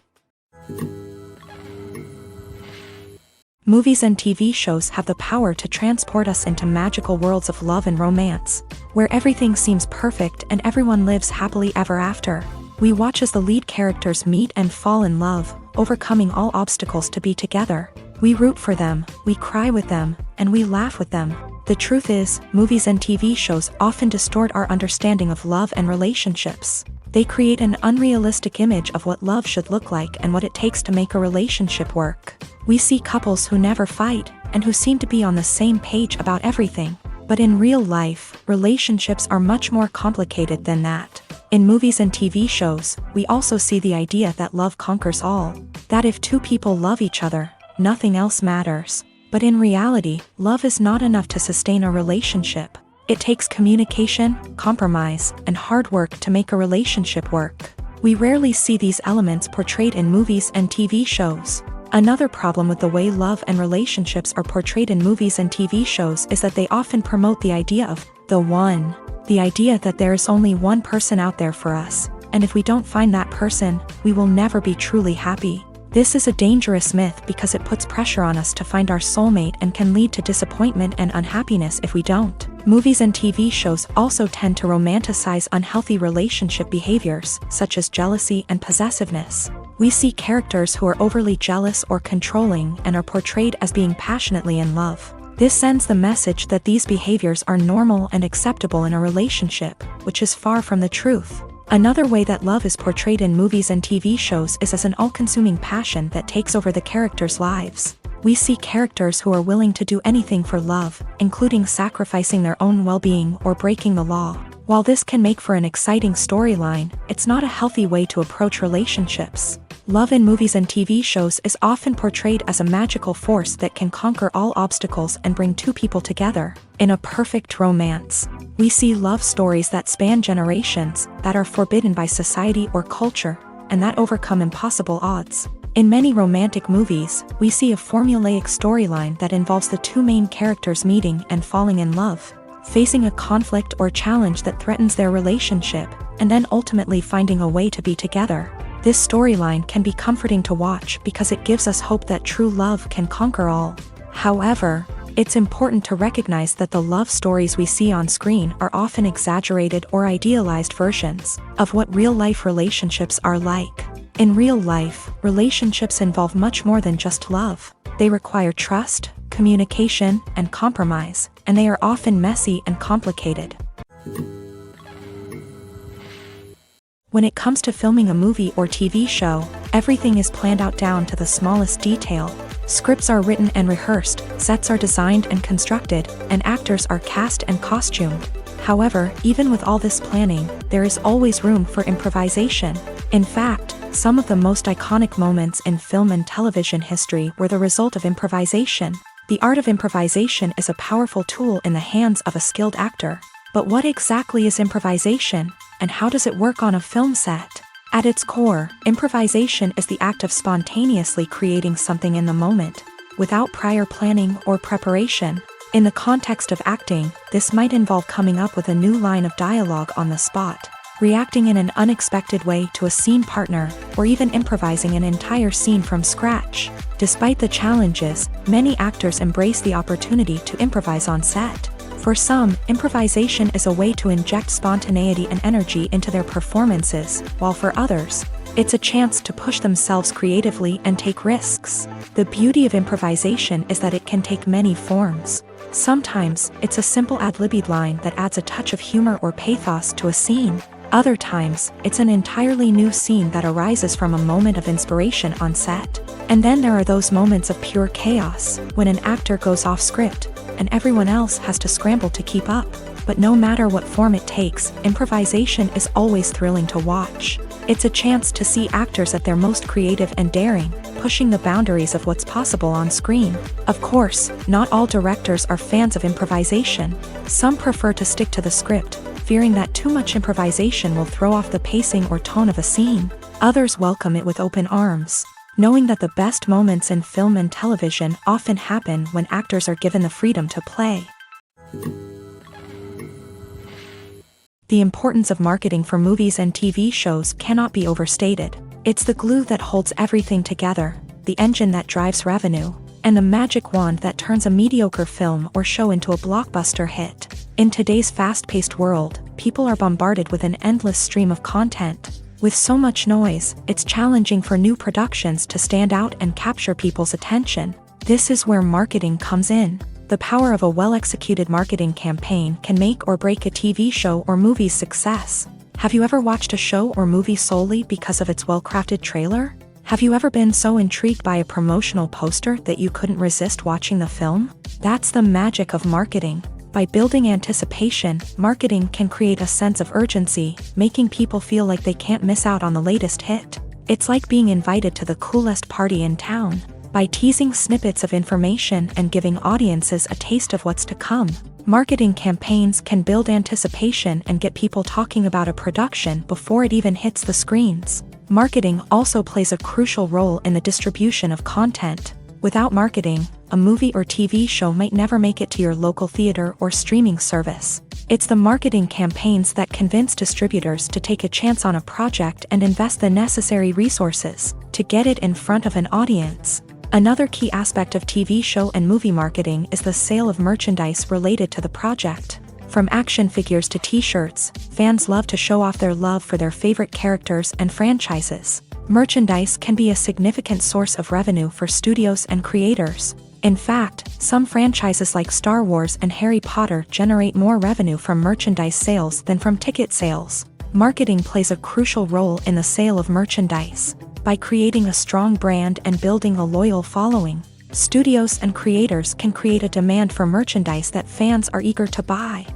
Movies and TV shows have the power to transport us into magical worlds of love and romance, where everything seems perfect and everyone lives happily ever after. We watch as the lead characters meet and fall in love, overcoming all obstacles to be together. We root for them, we cry with them, and we laugh with them. The truth is, movies and TV shows often distort our understanding of love and relationships. They create an unrealistic image of what love should look like and what it takes to make a relationship work. We see couples who never fight, and who seem to be on the same page about everything. But in real life, relationships are much more complicated than that. In movies and TV shows, we also see the idea that love conquers all. That if two people love each other, nothing else matters. But in reality, love is not enough to sustain a relationship. It takes communication, compromise, and hard work to make a relationship work. We rarely see these elements portrayed in movies and TV shows. Another problem with the way love and relationships are portrayed in movies and TV shows is that they often promote the idea of the one. The idea that there is only one person out there for us, and if we don't find that person, we will never be truly happy. This is a dangerous myth because it puts pressure on us to find our soulmate and can lead to disappointment and unhappiness if we don't. Movies and TV shows also tend to romanticize unhealthy relationship behaviors, such as jealousy and possessiveness. We see characters who are overly jealous or controlling and are portrayed as being passionately in love. This sends the message that these behaviors are normal and acceptable in a relationship, which is far from the truth. Another way that love is portrayed in movies and TV shows is as an all-consuming passion that takes over the characters' lives. We see characters who are willing to do anything for love, including sacrificing their own well-being or breaking the law. While this can make for an exciting storyline, it's not a healthy way to approach relationships. Love in movies and TV shows is often portrayed as a magical force that can conquer all obstacles and bring two people together in a perfect romance. We see love stories that span generations, that are forbidden by society or culture, and that overcome impossible odds. In many romantic movies, we see a formulaic storyline that involves the two main characters meeting and falling in love, facing a conflict or challenge that threatens their relationship, and then ultimately finding a way to be together. This storyline can be comforting to watch because it gives us hope that true love can conquer all. However, it's important to recognize that the love stories we see on screen are often exaggerated or idealized versions of what real-life relationships are like. In real life, relationships involve much more than just love. They require trust, communication, and compromise, and they are often messy and complicated. When it comes to filming a movie or TV show, everything is planned out down to the smallest detail. Scripts are written and rehearsed, sets are designed and constructed, and actors are cast and costumed. However, even with all this planning, there is always room for improvisation. In fact, some of the most iconic moments in film and television history were the result of improvisation. The art of improvisation is a powerful tool in the hands of a skilled actor. But what exactly is improvisation, and how does it work on a film set? At its core, improvisation is the act of spontaneously creating something in the moment, without prior planning or preparation. In the context of acting, this might involve coming up with a new line of dialogue on the spot, reacting in an unexpected way to a scene partner, or even improvising an entire scene from scratch. Despite the challenges, many actors embrace the opportunity to improvise on set. For some, improvisation is a way to inject spontaneity and energy into their performances, while for others, it's a chance to push themselves creatively and take risks. The beauty of improvisation is that it can take many forms. Sometimes, it's a simple ad-libbed line that adds a touch of humor or pathos to a scene. Other times, it's an entirely new scene that arises from a moment of inspiration on set. And then there are those moments of pure chaos, when an actor goes off script, and everyone else has to scramble to keep up. But no matter what form it takes, improvisation is always thrilling to watch. It's a chance to see actors at their most creative and daring, pushing the boundaries of what's possible on screen. Of course, not all directors are fans of improvisation. Some prefer to stick to the script, fearing that too much improvisation will throw off the pacing or tone of a scene. Others welcome it with open arms, knowing that the best moments in film and television often happen when actors are given the freedom to play. The importance of marketing for movies and TV shows cannot be overstated. It's the glue that holds everything together, the engine that drives revenue, and the magic wand that turns a mediocre film or show into a blockbuster hit. In today's fast-paced world, people are bombarded with an endless stream of content. With so much noise, it's challenging for new productions to stand out and capture people's attention. This is where marketing comes in. The power of a well-executed marketing campaign can make or break a TV show or movie's success. Have you ever watched a show or movie solely because of its well-crafted trailer? Have you ever been so intrigued by a promotional poster that you couldn't resist watching the film? That's the magic of marketing. By building anticipation, marketing can create a sense of urgency, making people feel like they can't miss out on the latest hit. It's like being invited to the coolest party in town. By teasing snippets of information and giving audiences a taste of what's to come, marketing campaigns can build anticipation and get people talking about a production before it even hits the screens. Marketing also plays a crucial role in the distribution of content. Without marketing, a movie or TV show might never make it to your local theater or streaming service. It's the marketing campaigns that convince distributors to take a chance on a project and invest the necessary resources to get it in front of an audience. Another key aspect of TV show and movie marketing is the sale of merchandise related to the project. From action figures to t-shirts, fans love to show off their love for their favorite characters and franchises. Merchandise can be a significant source of revenue for studios and creators. In fact, some franchises like Star Wars and Harry Potter generate more revenue from merchandise sales than from ticket sales. Marketing plays a crucial role in the sale of merchandise. By creating a strong brand and building a loyal following, studios and creators can create a demand for merchandise that fans are eager to buy.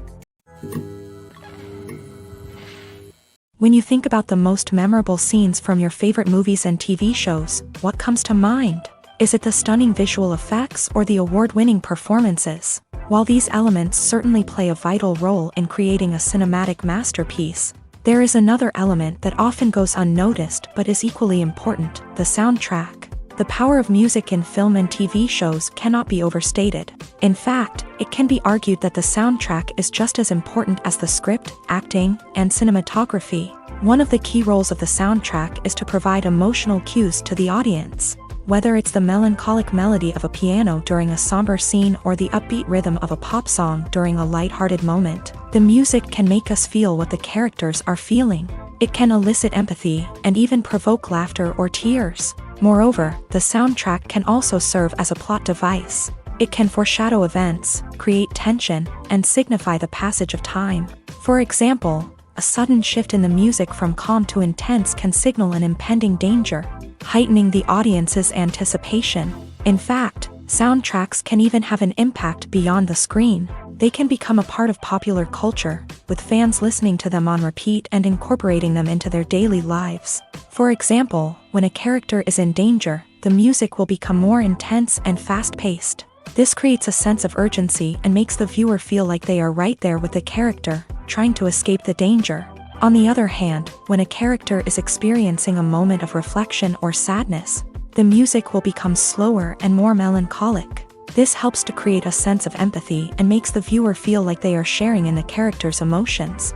When you think about the most memorable scenes from your favorite movies and TV shows, what comes to mind? Is it the stunning visual effects or the award-winning performances? While these elements certainly play a vital role in creating a cinematic masterpiece, there is another element that often goes unnoticed but is equally important: the soundtrack. The power of music in film and TV shows cannot be overstated. In fact, it can be argued that the soundtrack is just as important as the script, acting, and cinematography. One of the key roles of the soundtrack is to provide emotional cues to the audience. Whether it's the melancholic melody of a piano during a somber scene or the upbeat rhythm of a pop song during a lighthearted moment, the music can make us feel what the characters are feeling. It can elicit empathy and even provoke laughter or tears. Moreover, the soundtrack can also serve as a plot device. It can foreshadow events, create tension, and signify the passage of time. For example, a sudden shift in the music from calm to intense can signal an impending danger, heightening the audience's anticipation. In fact, soundtracks can even have an impact beyond the screen. They can become a part of popular culture, with fans listening to them on repeat and incorporating them into their daily lives. For example, when a character is in danger, the music will become more intense and fast-paced. This creates a sense of urgency and makes the viewer feel like they are right there with the character, trying to escape the danger. On the other hand, when a character is experiencing a moment of reflection or sadness, the music will become slower and more melancholic. This helps to create a sense of empathy and makes the viewer feel like they are sharing in the character's emotions.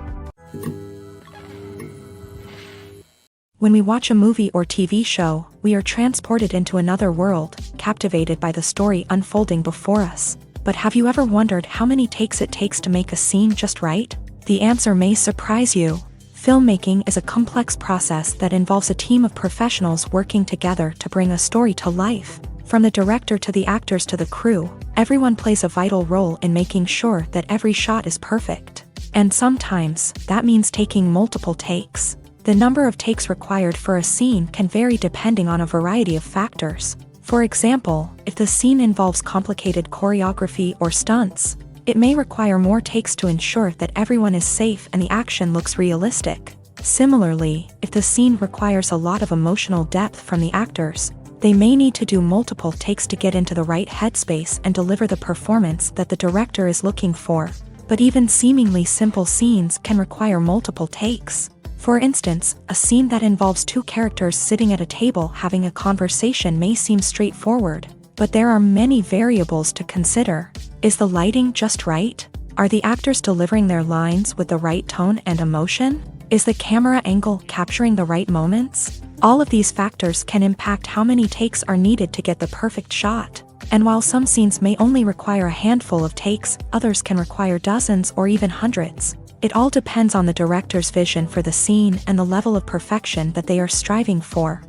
When we watch a movie or TV show, we are transported into another world, captivated by the story unfolding before us. But have you ever wondered how many takes it takes to make a scene just right? The answer may surprise you. Filmmaking is a complex process that involves a team of professionals working together to bring a story to life. From the director to the actors to the crew, everyone plays a vital role in making sure that every shot is perfect. And sometimes, that means taking multiple takes. The number of takes required for a scene can vary depending on a variety of factors. For example, if the scene involves complicated choreography or stunts, it may require more takes to ensure that everyone is safe and the action looks realistic. Similarly, if the scene requires a lot of emotional depth from the actors, they may need to do multiple takes to get into the right headspace and deliver the performance that the director is looking for. But even seemingly simple scenes can require multiple takes. For instance, a scene that involves two characters sitting at a table having a conversation may seem straightforward, but there are many variables to consider. Is the lighting just right? Are the actors delivering their lines with the right tone and emotion? Is the camera angle capturing the right moments? All of these factors can impact how many takes are needed to get the perfect shot. And while some scenes may only require a handful of takes, others can require dozens or even hundreds. It all depends on the director's vision for the scene and the level of perfection that they are striving for.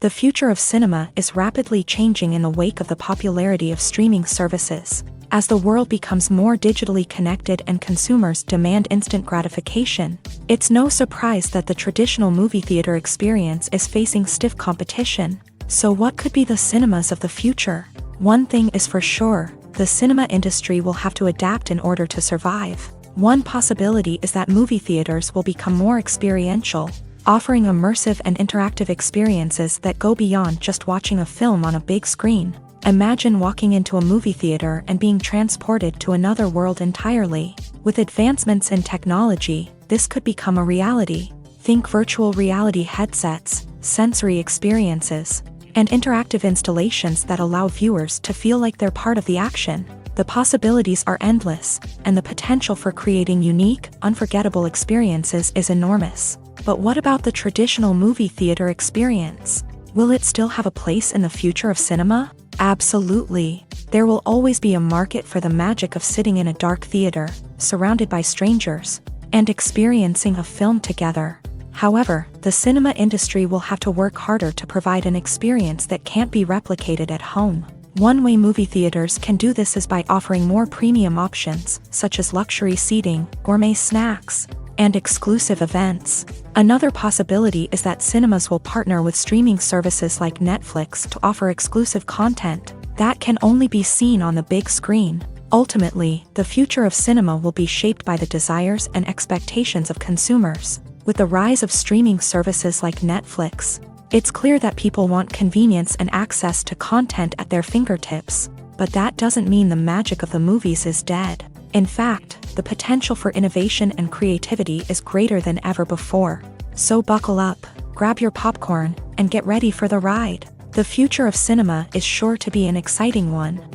The future of cinema is rapidly changing in the wake of the popularity of streaming services. As the world becomes more digitally connected and consumers demand instant gratification, it's no surprise that the traditional movie theater experience is facing stiff competition. So what could be the cinemas of the future? One thing is for sure, the cinema industry will have to adapt in order to survive. One possibility is that movie theaters will become more experiential, offering immersive and interactive experiences that go beyond just watching a film on a big screen. Imagine walking into a movie theater and being transported to another world entirely. With advancements in technology, this could become a reality. Think virtual reality headsets, sensory experiences, and interactive installations that allow viewers to feel like they're part of the action. The possibilities are endless, and the potential for creating unique, unforgettable experiences is enormous. But what about the traditional movie theater experience? Will it still have a place in the future of cinema? Absolutely. There will always be a market for the magic of sitting in a dark theater, surrounded by strangers, and experiencing a film together. However, the cinema industry will have to work harder to provide an experience that can't be replicated at home. One way movie theaters can do this is by offering more premium options, such as luxury seating, gourmet snacks, and exclusive events. Another possibility is that cinemas will partner with streaming services like Netflix to offer exclusive content that can only be seen on the big screen. Ultimately, the future of cinema will be shaped by the desires and expectations of consumers. With the rise of streaming services like Netflix, it's clear that people want convenience and access to content at their fingertips. But that doesn't mean the magic of the movies is dead. In fact, the potential for innovation and creativity is greater than ever before. So buckle up, grab your popcorn, and get ready for the ride. The future of cinema is sure to be an exciting one.